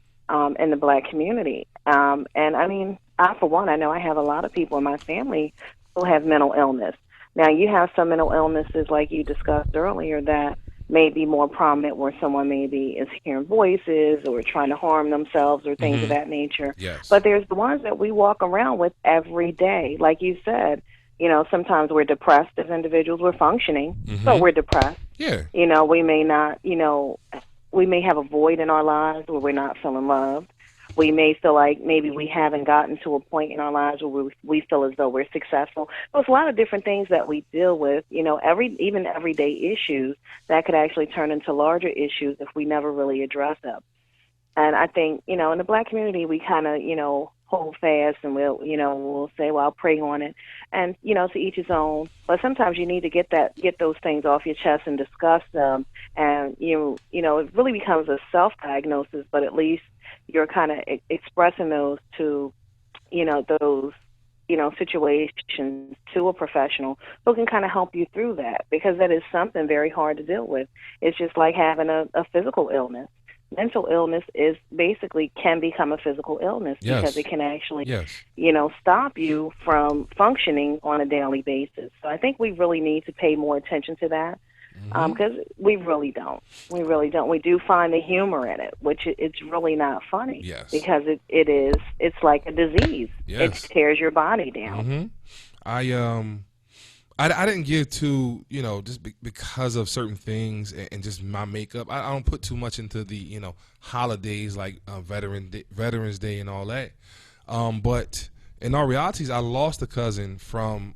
in the Black community. And I mean, for one, I know I have a lot of people in my family who have mental illness. Now, you have some mental illnesses, like you discussed earlier, that may be more prominent, where someone maybe is hearing voices or trying to harm themselves or things of that nature. Yes. But there's the ones that we walk around with every day. Like you said, sometimes we're depressed as individuals. We're functioning, but we're depressed. Yeah. We may not, we may have a void in our lives where we're not feeling loved. We may feel like maybe we haven't gotten to a point in our lives where we feel as though we're successful. There's a lot of different things that we deal with, even everyday issues that could actually turn into larger issues if we never really address them. And I think, in the Black community, we kind of, hold fast and we'll say, well, I'll pray on it. And, to each his own. But sometimes you need to get those things off your chest and discuss them. And, it really becomes a self-diagnosis, but at least you're kind of expressing those to, those, situations to a professional who can kind of help you through that, because that is something very hard to deal with. It's just like having a physical illness. Mental illness can become a physical illness because it can actually, stop you from functioning on a daily basis. So I think we really need to pay more attention to that. Because we really don't. We do find the humor in it, which it's really not funny. Yes. Because it's like a disease. Yes. It tears your body down. I didn't give too, just because of certain things and just my makeup. I don't put too much into the, holidays like Veterans Day and all that. But in all realities, I lost a cousin from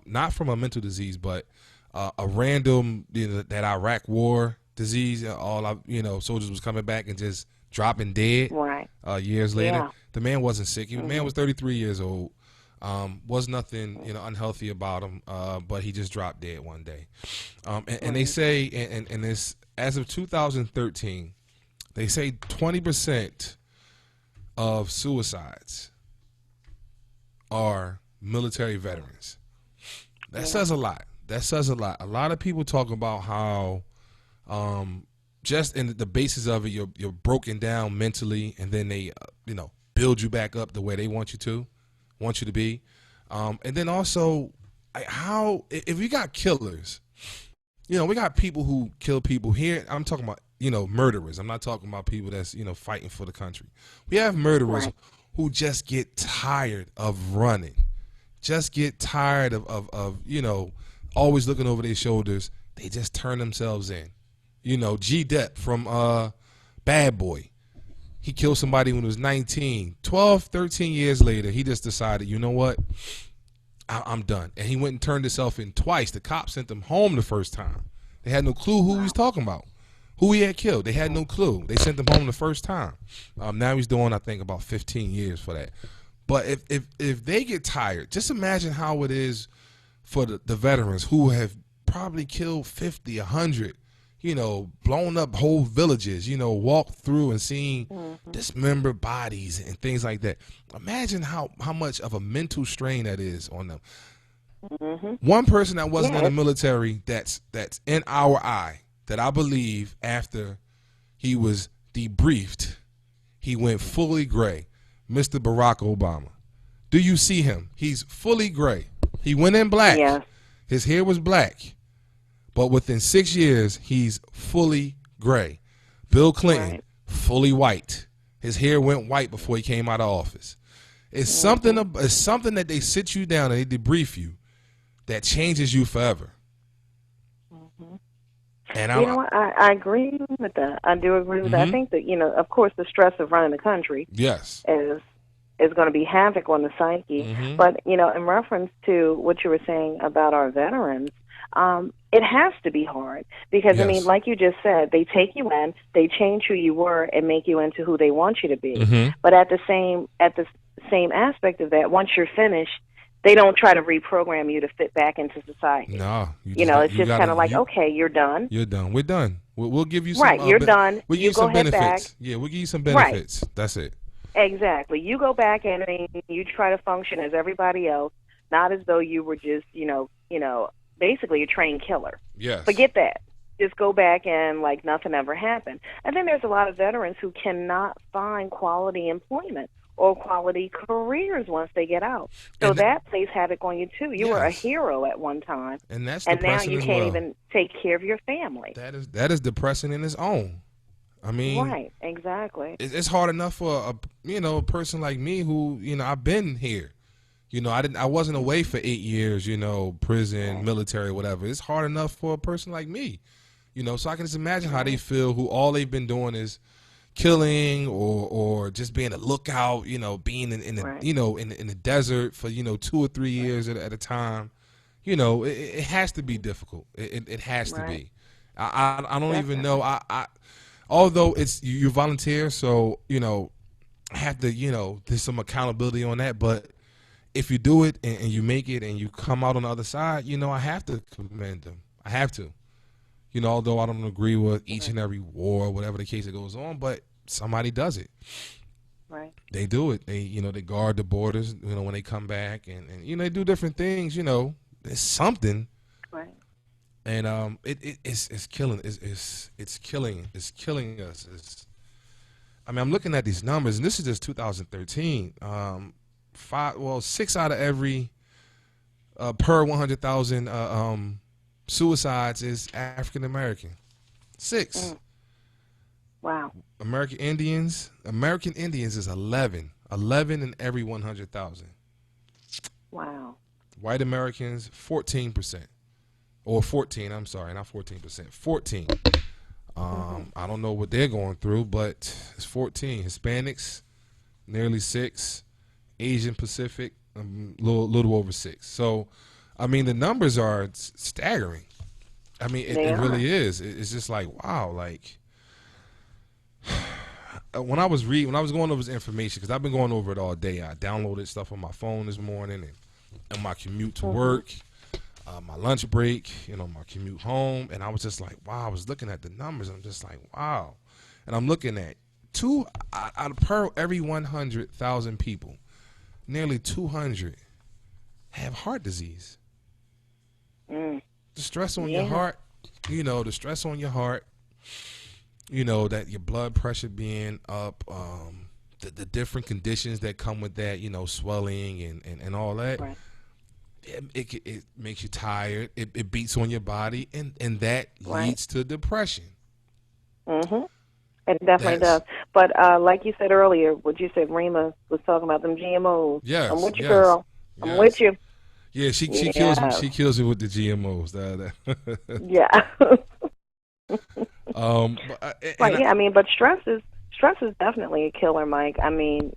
not from a mental disease, but a random that Iraq war disease. Soldiers was coming back and just dropping dead. Right. Years later, Yeah. The man wasn't sick. The man was 33 years old. Was nothing unhealthy about him, but he just dropped dead one day. And they say, and this as of 2013, they say 20% of suicides are military veterans. That says a lot. That says a lot. A lot of people talk about how just in the basis of it, you're broken down mentally, and then they build you back up the way they want you to be. And then also, how if we got killers, we got people who kill people here. I'm talking about murderers. I'm not talking about people that's fighting for the country. We have murderers who just get tired of running, just get tired of always looking over their shoulders. They just turn themselves in. G. Depp from Bad Boy. He killed somebody when he was 19. 12, 13 years later, he just decided, you know what? I'm done. And he went and turned himself in twice. The cops sent him home the first time. They had no clue who he was talking about, who he had killed. They had no clue. They sent him home the first time. Now he's doing, I think, about 15 years for that. But if they get tired, just imagine how it is for the veterans who have probably killed 50, 100, blown up whole villages, walked through and seen dismembered bodies and things like that. Imagine how much of a mental strain that is on them. One person that wasn't in the military that's in our eye, that I believe after he was debriefed, he went fully gray, Mr. Barack Obama. Do you see him? He's fully gray. He went in black. Yeah. His hair was black. But within 6 years, he's fully gray. Bill Clinton, fully white. His hair went white before he came out of office. It's something that they sit you down and they debrief you that changes you forever. And I agree with that. I do agree with that. I think that, of course, the stress of running the country is going to be havoc on the psyche. But, in reference to what you were saying about our veterans, it has to be hard because, I mean, like you just said, they take you in, they change who you were and make you into who they want you to be. But at the same aspect of that, once you're finished, they don't try to reprogram you to fit back into society. No. It's just kind of like, okay, you're done. You're done. We're done. We'll give you some. Right, you're done. We'll give you some benefits. Back. Yeah, we'll give you some benefits. That's it. Exactly. You go back and you try to function as everybody else, not as though you were just, basically a trained killer. Yes. Forget that. Just go back and like nothing ever happened. And then there's a lot of veterans who cannot find quality employment or quality careers once they get out. So that plays havoc on you too. You were a hero at one time, and that's now you can't even take care of your family. That is depressing in its own. I mean, right, exactly. It's hard enough for a person like me who I've been here. I wasn't away for 8 years. Prison, military, whatever. It's hard enough for a person like me. So I can just imagine how they feel. Who all they've been doing is killing or just being a lookout, being in the in the desert for 2 or 3 years at a time. It has to be difficult. It has to be. I don't even know. I although it's you volunteer, so I have to there's some accountability on that. But if you do it and you make it and you come out on the other side, I have to commend them. I have to. Although I don't agree with each and every war, whatever the case that goes on, but somebody does it. Right. They do it. They, they guard the borders, when they come back and they do different things, It's something. Right. And it's killing. It's killing us. I'm looking at these numbers, and this is just 2013. 6 out of every per 100,000 suicides is African American. 6. Wow. American Indians is 11. 11 in every 100,000. Wow. White Americans 14%, or 14. I'm sorry, not 14%. 14. I don't know what they're going through, but it's 14. Hispanics nearly 6. Asian Pacific little over 6. So. The numbers are staggering. It really is. It's just like, wow. Like, when I was going over this information, because I've been going over it all day. I downloaded stuff on my phone this morning, and my commute to work, my lunch break, my commute home, and I was just like, wow. I was looking at the numbers, and I'm just like, wow. And I'm looking at 2 out of per every 100,000 people, nearly 200 have heart disease. The stress on your heart, the stress on your heart, that your blood pressure being up, the different conditions that come with that, swelling and all that. Right. it makes you tired. It beats on your body, and that leads to depression. Mhm. It definitely That's- does. But like you said earlier, what you said, Rima was talking about them GMOs. Yes, I'm with you, yes, girl. I'm yes. with you. Yeah, she kills me. Yeah. She kills me with the GMOs. Yeah. And Right. Yeah. I mean, but stress is definitely a killer, Mike. I mean,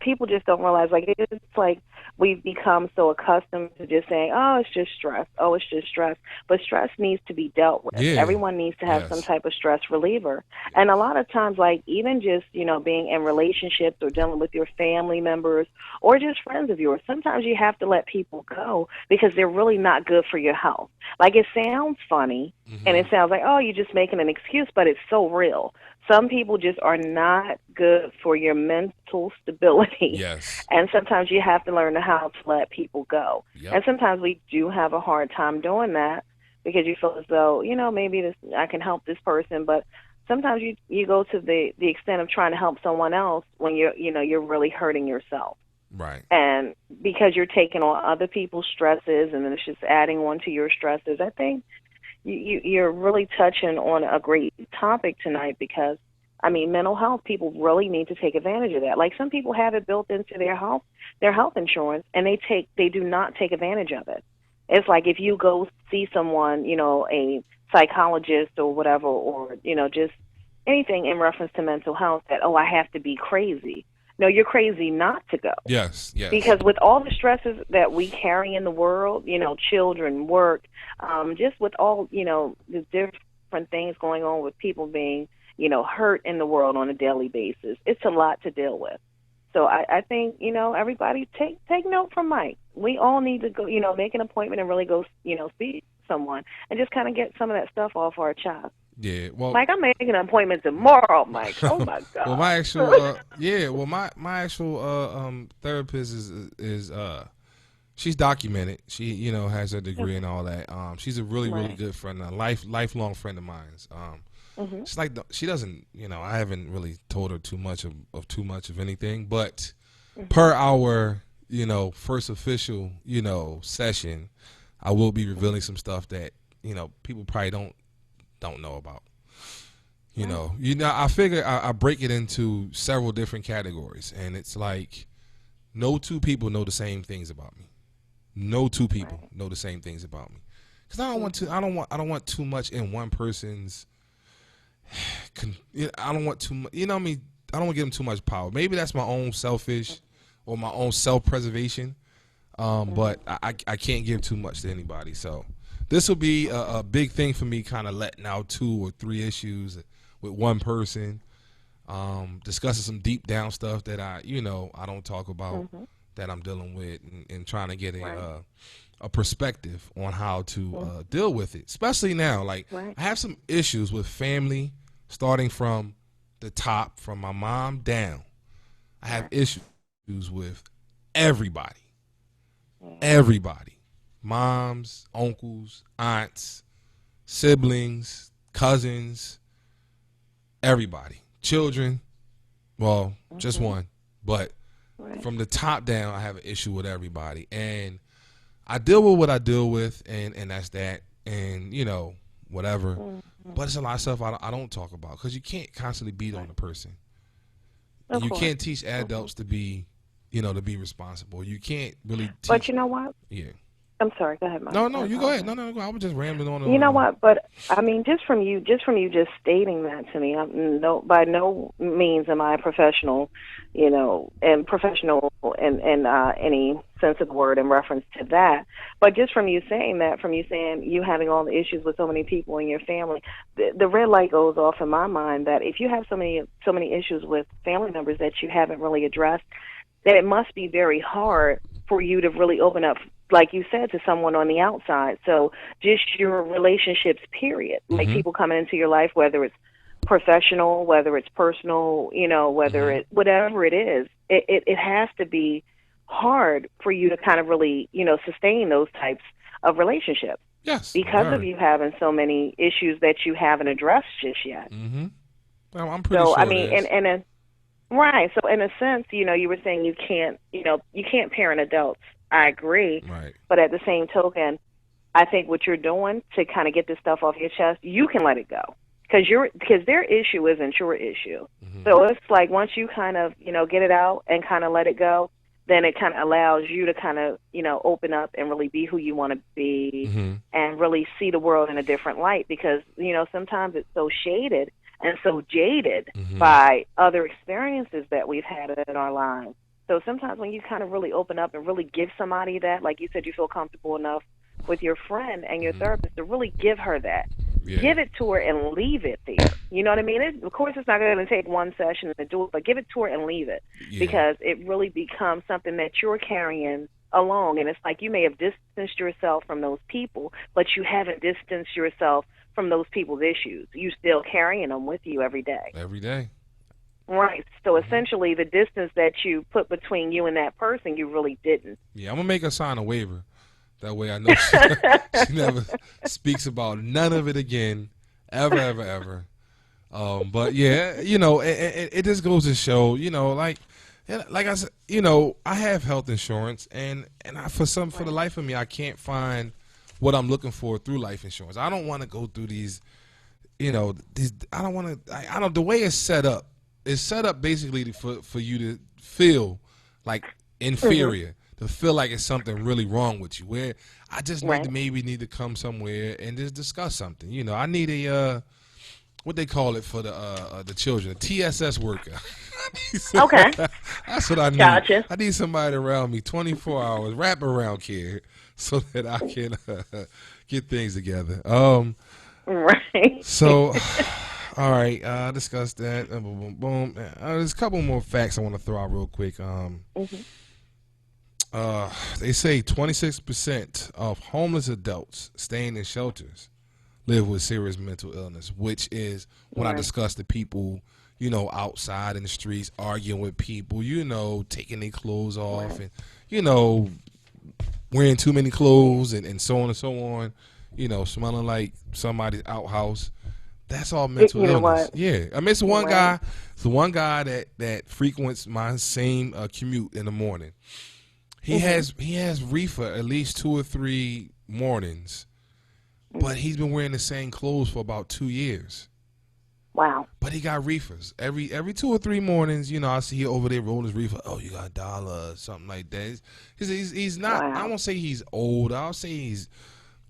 people just don't realize. Like, it's like we've become so accustomed to just saying, "Oh, it's just stress. Oh, it's just stress." But stress needs to be dealt with. Yeah. Everyone needs to have Yes. some type of stress reliever. And a lot of times, like even just being in relationships or dealing with your family members or just friends of yours, sometimes you have to let people go because they're really not good for your health. Like, it sounds funny and it sounds like, oh, you're just making an excuse, but it's so real. Some people just are not good for your mental stability. Yes. And sometimes you have to learn how to let people go. Yep. And sometimes we do have a hard time doing that because you feel as though, maybe I can help this person, but sometimes you go to the extent of trying to help someone else when you're really hurting yourself. Right. And because you're taking on other people's stresses and then it's just adding on to your stresses, I think you're really touching on a great topic tonight because, I mean, mental health, people really need to take advantage of that. Like, some people have it built into their health insurance, and they do not take advantage of it. It's like if you go see someone, a psychologist or whatever, or, just anything in reference to mental health, that, oh, I have to be crazy. No, you're crazy not to go. Yes. Yes. Because with all the stresses that we carry in the world, children, work, just with all, the different things going on with people being, hurt in the world on a daily basis, it's a lot to deal with. So I think, everybody take note from Mike. We all need to go, make an appointment and really go, see someone and just kind of get some of that stuff off our chest. Yeah. Well, Mike, I'm making an appointment tomorrow, Mike. Oh my God. well, my actual my actual therapist is she's documented. She has her degree and all that. She's a really good friend, a lifelong friend of mine. It's like she doesn't, I haven't really told her too much of anything, but per our first official session, I will be revealing some stuff that people probably don't know about. I figure I break it into several different categories, and it's like no two people know the same things about me. No two people know the same things about me, because I don't want too much in one person's. I don't want too much. I don't want to give them too much power. Maybe that's my own selfish or my own self-preservation. But I can't give too much to anybody. So this will be a big thing for me, kind of letting out 2 or 3 issues with one person, discussing some deep down stuff that I don't talk about, that I'm dealing with, and trying to get a perspective on how to deal with it, especially now. Like, I have some issues with family, starting from the top, from my mom down. I have issues with everybody. Everybody. Moms, uncles, aunts, siblings, cousins, everybody. Children, well, just one. But from the top down, I have an issue with everybody. And I deal with what I deal with, and that's that. And, whatever. But it's a lot of stuff I don't talk about, because you can't constantly beat on a person. You can't teach adults to be, to be responsible. You can't really teach. But you know what? Yeah. I'm sorry. Go ahead, Mike. No, you go ahead. No, I was just rambling on. You know what? But I mean, just from you just stating that to me, by no means am I professional, and professional in any sense of the word in reference to that. But just from you saying that, from you saying you having all the issues with so many people in your family, the red light goes off in my mind that if you have so many issues with family members that you haven't really addressed, then it must be very hard for you to really open up, like you said, to someone on the outside. So just your relationships, period. Like people coming into your life, whether it's professional, whether it's personal, whether it, whatever it is, it has to be hard for you to kind of really, sustain those types of relationships. Yes. Because of you having so many issues that you haven't addressed just yet. Well, I'm pretty sure. I mean, right. So in a sense, you were saying you can't parent adults I agree. Right. But at the same token, I think what you're doing to kind of get this stuff off your chest, you can let it go. Because their issue isn't your issue. So it's like once you kind of, get it out and kind of let it go, then it kind of allows you to kind of, open up and really be who you want to be and really see the world in a different light because, sometimes it's so shaded and so jaded by other experiences that we've had in our lives. So sometimes when you kind of really open up and really give somebody that, like you said, you feel comfortable enough with your friend and your therapist to really give her that. Yeah. Give it to her and leave it there. You know what I mean? Of course, it's not going to take one session to do it, but give it to her and leave it because it really becomes something that you're carrying along. And it's like you may have distanced yourself from those people, but you haven't distanced yourself from those people's issues. You still carrying them with you every day. Every day. Right. So essentially, the distance that you put between you and that person, you really didn't. Yeah, I'm going to make her sign a waiver. That way I know she never speaks about none of it again, ever. But yeah, it just goes to show, like I said, I have health insurance, and for the life of me, I can't find what I'm looking for through life insurance. I don't want to go through these, I don't want to. The way it's set up basically for you to feel like inferior. To feel like it's something really wrong with you, where I just need to come somewhere and just discuss something. I need a what they call it for the children, a TSS worker. Okay, that's what I need. Gotcha. I need somebody around me 24 hours, wrap around care, so that I can get things together. Right. So. All right, discuss that. Boom, boom. There's a couple more facts I want to throw out real quick. They say 26% of homeless adults staying in shelters live with serious mental illness, which is when I discuss the people, outside in the streets arguing with people, taking their clothes off and, wearing too many clothes and so on and so on, smelling like somebody's outhouse. That's all mental illness. What? Yeah. I mean, it's the one guy, that frequents my same commute in the morning. He has reefer at least 2 or 3 mornings, but he's been wearing the same clothes for about 2 years. Wow. But he got reefers every 2 or 3 mornings. I see he over there rolling his reefer. Oh, you got $1 or something like that. He's not. Wow. I won't say he's old. I'll say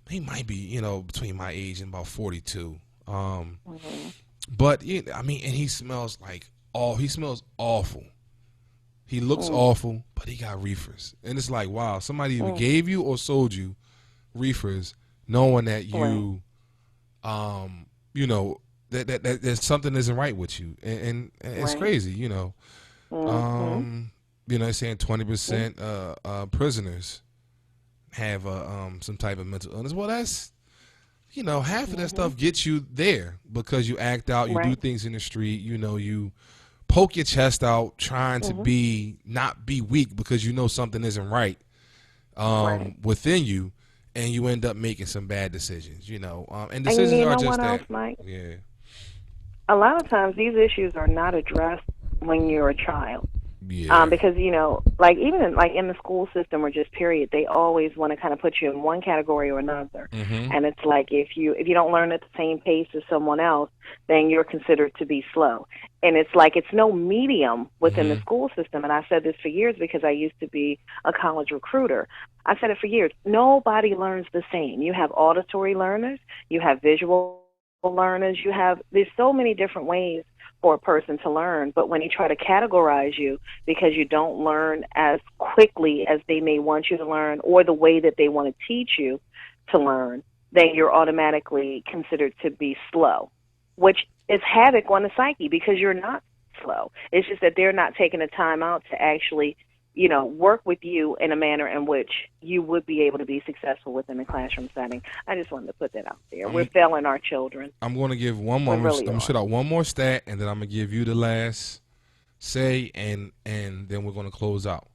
he might be between my age and about 42. But and he smells he smells awful. He looks awful, but he got reefers. And it's like, wow, somebody either gave you or sold you reefers knowing that you, that something isn't right with you. And it's crazy, They're saying 20% prisoners have some type of mental illness. Well, that's, half of that stuff gets you there because you act out, you do things in the street, you poke your chest out trying to not be weak because something isn't right within you, and you end up making some bad decisions, and decisions are just that. Else, Mike? Yeah. A lot of times these issues are not addressed when you're a child. Yeah. Because even in the school system or just period, they always want to kind of put you in one category or another. And it's like if you don't learn at the same pace as someone else, then you're considered to be slow. And it's like it's no medium within the school system. And I said this for years because I used to be a college recruiter. I said it for years. Nobody learns the same. You have auditory learners, you have visual learners, there's so many different ways for a person to learn, but when you try to categorize you because you don't learn as quickly as they may want you to learn or the way that they want to teach you to learn, then you're automatically considered to be slow, which is havoc on the psyche because you're not slow. It's just that they're not taking the time out to actually, work with you in a manner in which you would be able to be successful within the classroom setting. I just wanted to put that out there. We're failing our children. I'm going to give one more. I'm going to shoot out one more stat, and then I'm going to give you the last say, and then we're going to close out.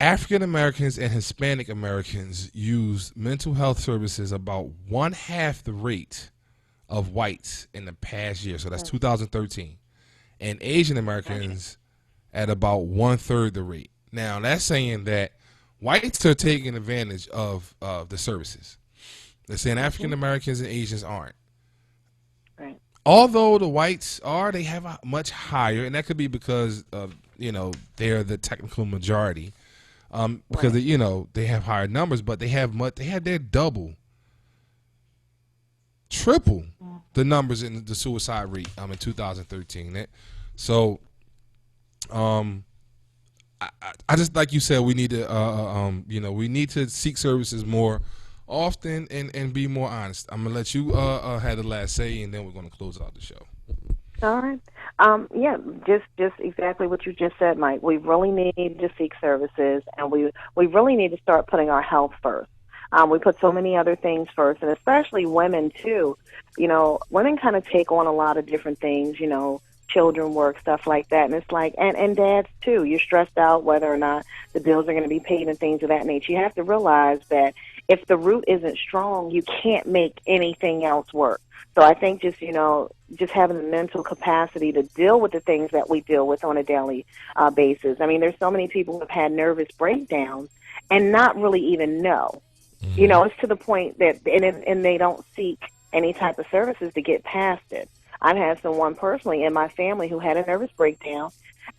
African Americans and Hispanic Americans use mental health services about 1/2 the rate of whites in the past year. So that's 2013. And Asian Americans at about 1/3 the rate. Now, that's saying that whites are taking advantage of the services. They're saying African Americans and Asians aren't. Right. Although the whites are, they have a much higher, and that could be because of, they're the technical majority. Because they have higher numbers, but they have their double, triple the numbers in the suicide rate in 2013. So, I just, like you said, we need to we need to seek services more often and be more honest. I'm gonna let you have the last say, and then we're gonna close out the show. All right. Yeah, just exactly what you just said, Mike. We really need to seek services, and we really need to start putting our health first. We put so many other things first, and especially women too. Women kind of take on a lot of different things, children work, stuff like that. And it's like, and dads too, you're stressed out whether or not the bills are going to be paid and things of that nature. You have to realize that if the root isn't strong, you can't make anything else work. So I think just having the mental capacity to deal with the things that we deal with on a daily basis. I mean, there's so many people who have had nervous breakdowns and not really even know. It's to the point that, and they don't seek any type of services to get past it. I've had someone personally in my family who had a nervous breakdown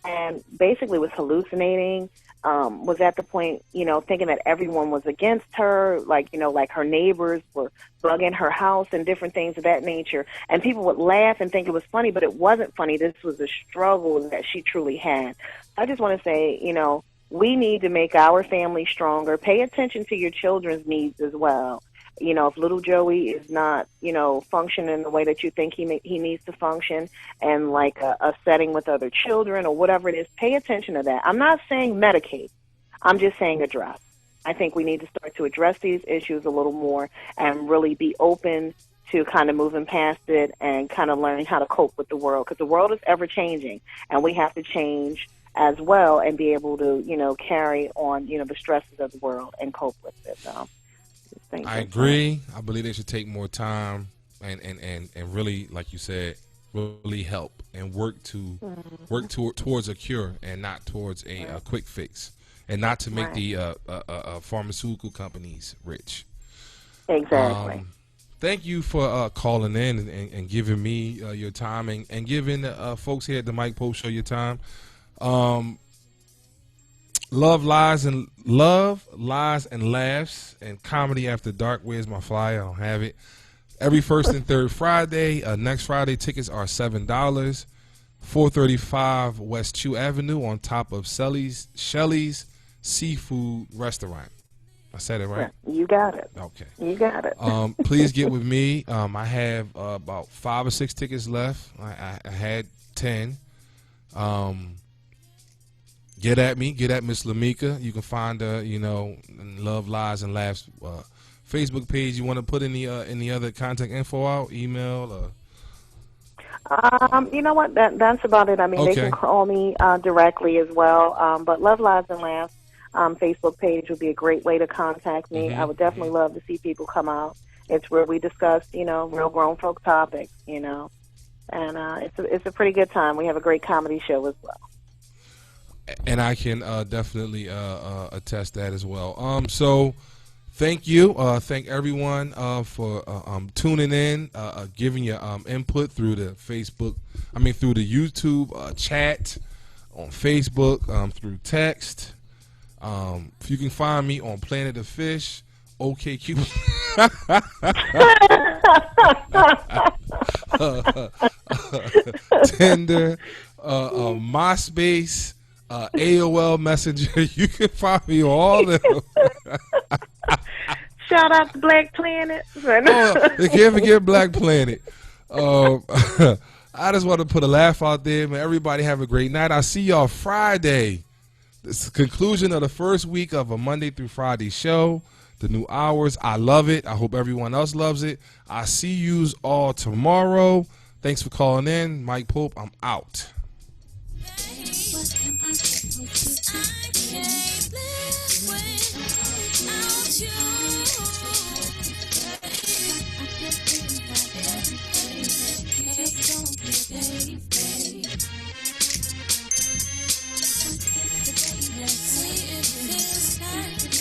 and basically was hallucinating, was at the point, thinking that everyone was against her, like her neighbors were bugging her house and different things of that nature. And people would laugh and think it was funny, but it wasn't funny. This was a struggle that she truly had. I just want to say, we need to make our family stronger. Pay attention to your children's needs as well. If little Joey is not, functioning the way that you think he needs to function, and like a setting with other children or whatever it is, pay attention to that. I'm not saying medicate. I'm just saying address. I think we need to start to address these issues a little more and really be open to kind of moving past it and kind of learning how to cope with the world, because the world is ever changing and we have to change as well and be able to, carry on, the stresses of the world and cope with it. I agree. I believe they should take more time and really, like you said, really help and work towards a cure and not towards a quick fix, and not to make the pharmaceutical companies rich. Exactly. Thank you for calling in and giving me your time and giving folks here at the Mike Pope Show your time. Love, lies, and laughs and comedy after dark. Where's my flyer? I don't have it. Every first and third Friday. Next Friday, tickets are $7. 435 West Chew Avenue, on top of Shelley's Seafood Restaurant. I said it right? You got it. Okay. You got it. Please get with me. I have about 5 or 6 tickets left. I had 10. Get at me. Get at Miss Lamika. You can find her, Love, Lies, and Laughs Facebook page. You want to put any other contact info out, email? You know what? That's about it. I mean, Okay. They can call me directly as well. But Love, Lies, and Laughs Facebook page would be a great way to contact me. I would definitely love to see people come out. It's where we discuss, real grown folk topics, and it's a pretty good time. We have a great comedy show as well. And I can definitely attest that as well. So thank you. Thank everyone for tuning in, giving your input through the through the YouTube chat, on Facebook, through text. If you can find me on Planet of Fish, OkCupid, Tinder, MySpace, AOL Messenger. You can find me on all them. Shout out to Black Planet. You can't forget Black Planet. I just want to put a laugh out there, man. Everybody have a great night. I'll see y'all Friday. This is the conclusion of the first week of a Monday through Friday show. The new hours. I love it. I hope everyone else loves it. I'll see yous all tomorrow. Thanks for calling in. Mike Pope, I'm out. See if it feels like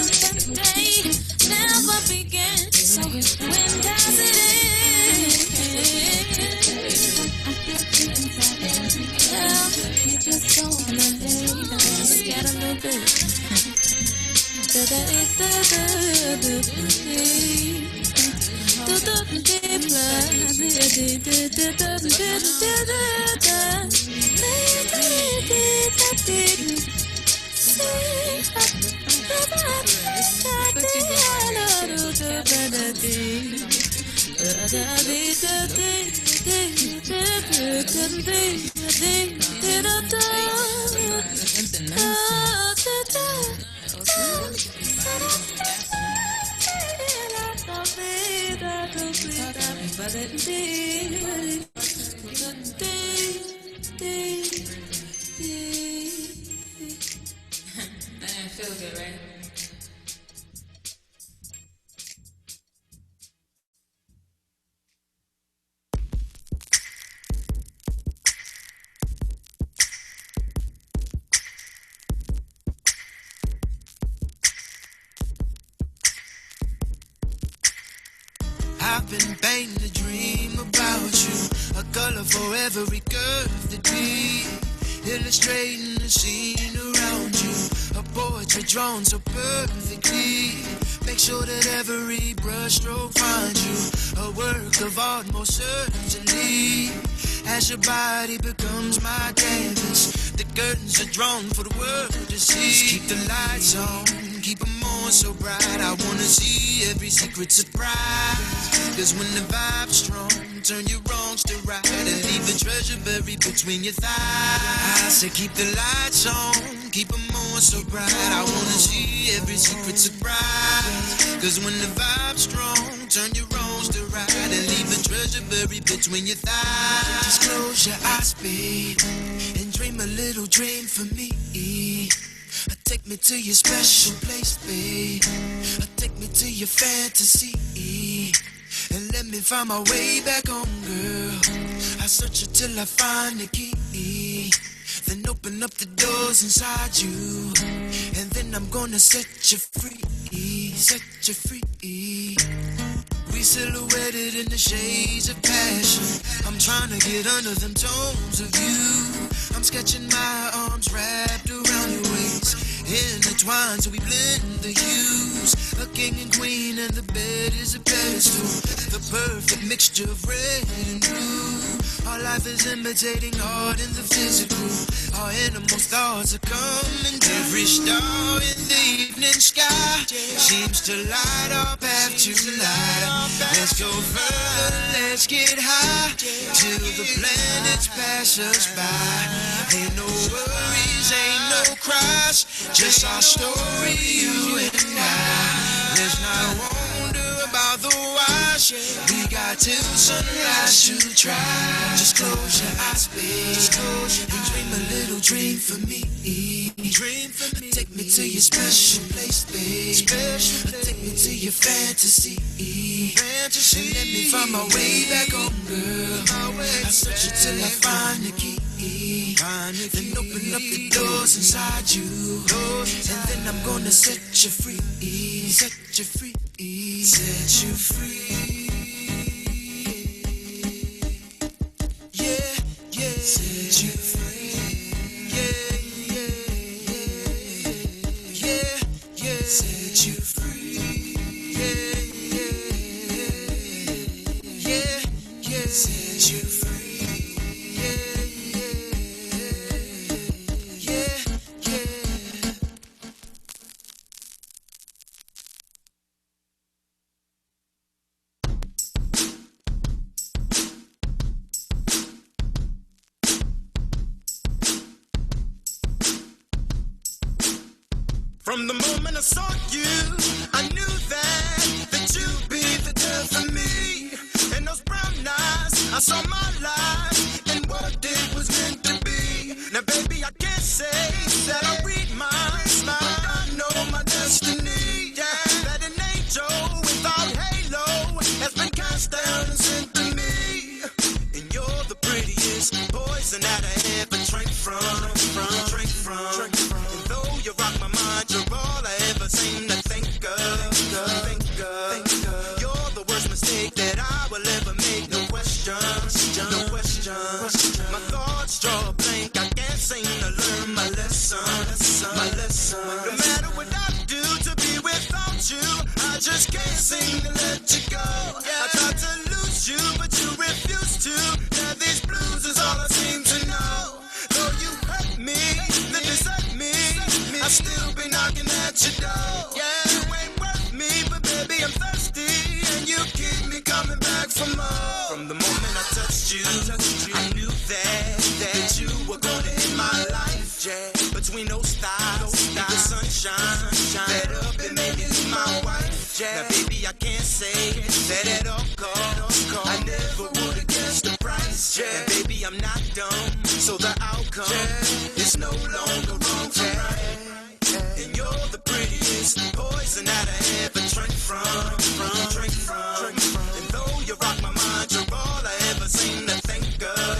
day never began. So when does it end? Well, you just don't wanna hate. I'm scared a little bit. That feels good, right? I've been painting a dream about you, a color for every curve that be, illustrating the scene around you, a portrait drawn so perfectly. Make sure that every brushstroke finds you, a work of art most certainly. As your body becomes my canvas, the curtains are drawn for the world to see. Just keep the lights on, keep them on so bright. I wanna see every secret surprise. Cause when the vibe's strong, turn your wrongs to right and leave a treasure buried between your thighs. I say keep the lights on, keep them on so bright. I wanna see every secret surprise. Cause when the vibe's strong, turn your wrongs to right and leave a treasure buried between your thighs. Just close your eyes, babe, and dream a little dream for me. Take me to your special place, babe. Take me to your fantasy. And let me find my way back home, girl. I search it till I find the key. Then open up the doors inside you. And then I'm gonna set you free. Set you free. We silhouetted in the shades of passion. I'm trying to get under them tones of you. I'm sketching my arms wrapped around your waist, intertwined so we blend the hues. A king and queen and the bed is a pedestal, the perfect mixture of red and blue. Our life is imitating art in the physical. Our innermost thoughts are coming to every star in the evening sky seems to light our path tonight. Let's go further, let's get high till the planets pass us by. Ain't no worries, ain't no cries, just our story, you and I. Let's not wonder about the whys. We got till sunrise to try. Just close your eyes, babe, and dream a little dream for me. Dream for me. Take me to your special place, babe. Take me to your fantasy. And let me find my way back home, girl. I search it till I find the key. Then open up the doors inside you. And then I'm gonna set you free. Set you free. Set you free. Yeah, yeah. Set you free. Yeah, yeah, yeah. Yeah, yeah. Set you free. Yeah, yeah, yeah. Yeah, set you free. From the moment I saw you, I knew that you'd be the girl for me. And those brown eyes, I saw my life and what it was meant to be. Now, baby, I can't say that I read minds, but I know my destiny. Yeah, that an angel without halo has been cast down and sent to me. And you're the prettiest poison that I ever drank from. And though you rock my mind, you're all I ever seem to think. just can't seem to let you go. I tried to lose you, but you refuse to. Now these blues is all I seem to know. Though you hurt me, then desert me, I still be knocking at your door. You ain't worth me, but baby I'm thirsty, and you keep me coming back for more. From the moment I touched you, I knew that you were gonna hit my life. Between those stars, the sunshine, fed up and made you my wife. Now baby I can't say that at all, cause I never would've guessed the price. And baby I'm not dumb, so the outcome is no longer wrong for right. And you're the prettiest poison that I ever drank from. And though you rock my mind, you're all I ever seem to think of.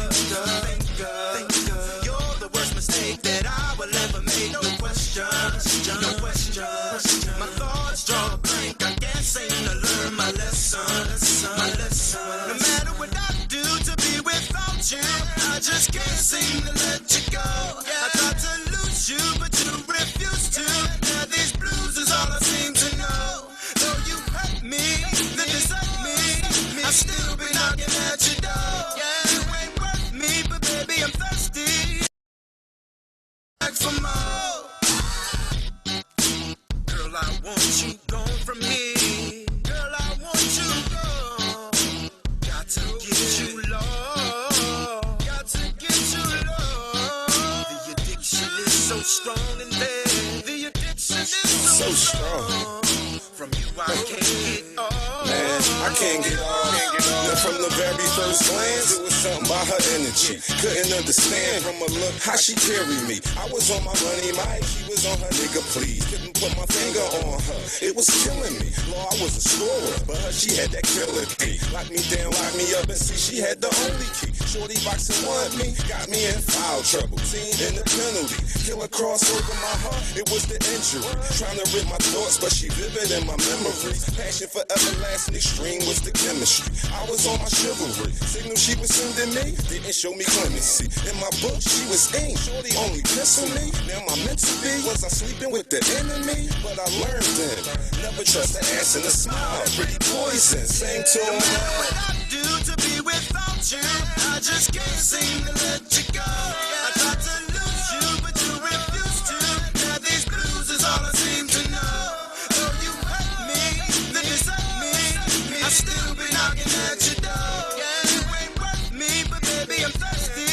You're the worst mistake that I will ever make. No question. My thoughts draw a blank. I can't seem to learn my lesson. No matter what I do to be without you, I just can't seem to let you go. I tried to lose you, but you refuse to. Now these blues is all I seem to know. Though you hurt me, then desert me, I still be knocking at your door. You ain't worth me, but baby I'm thirsty. Back for more. Girl, I want you gone from here. Girl, I want you gone. Got to get you low. Got to get you low. The addiction is so strong in there. The addiction is so strong. From you I can't get off. Man, I can't get off. Now from the very first glance, it was something about her energy. Couldn't understand from her look how she carried me. I was on my money, Mike, she was on her nigga, please. Couldn't put my finger on her, it was killing me. Lord, I was a scorer, but she had that killer key. Lock me down, lock me up, and see she had the only key. Shorty boxing wanted me, got me in foul trouble. Seen in the penalty, killer cross over my heart, it was the injury. Trying to rid my thoughts, but she vivid in my memories. Passion for everlasting extreme was the chemistry. I was on my chivalry. Signal she was sending me didn't show me clemency. In my book, she was in. Shorty only kissing me. Now my mental be was I sleeping with the enemy? But I learned then. Never trust the ass and a smile. Pretty poison. Same to no matter what I do to be without you, I just can't seem to let you go. I tried to lose you, but you refuse to. Now these blues is all I seem to know. Though you hurt me, then desert me, I still be knocking at your door. You ain't worth me, but baby I'm thirsty,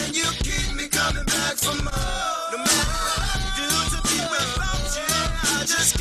and you keep me coming back for more. No matter what I do to be without you, I just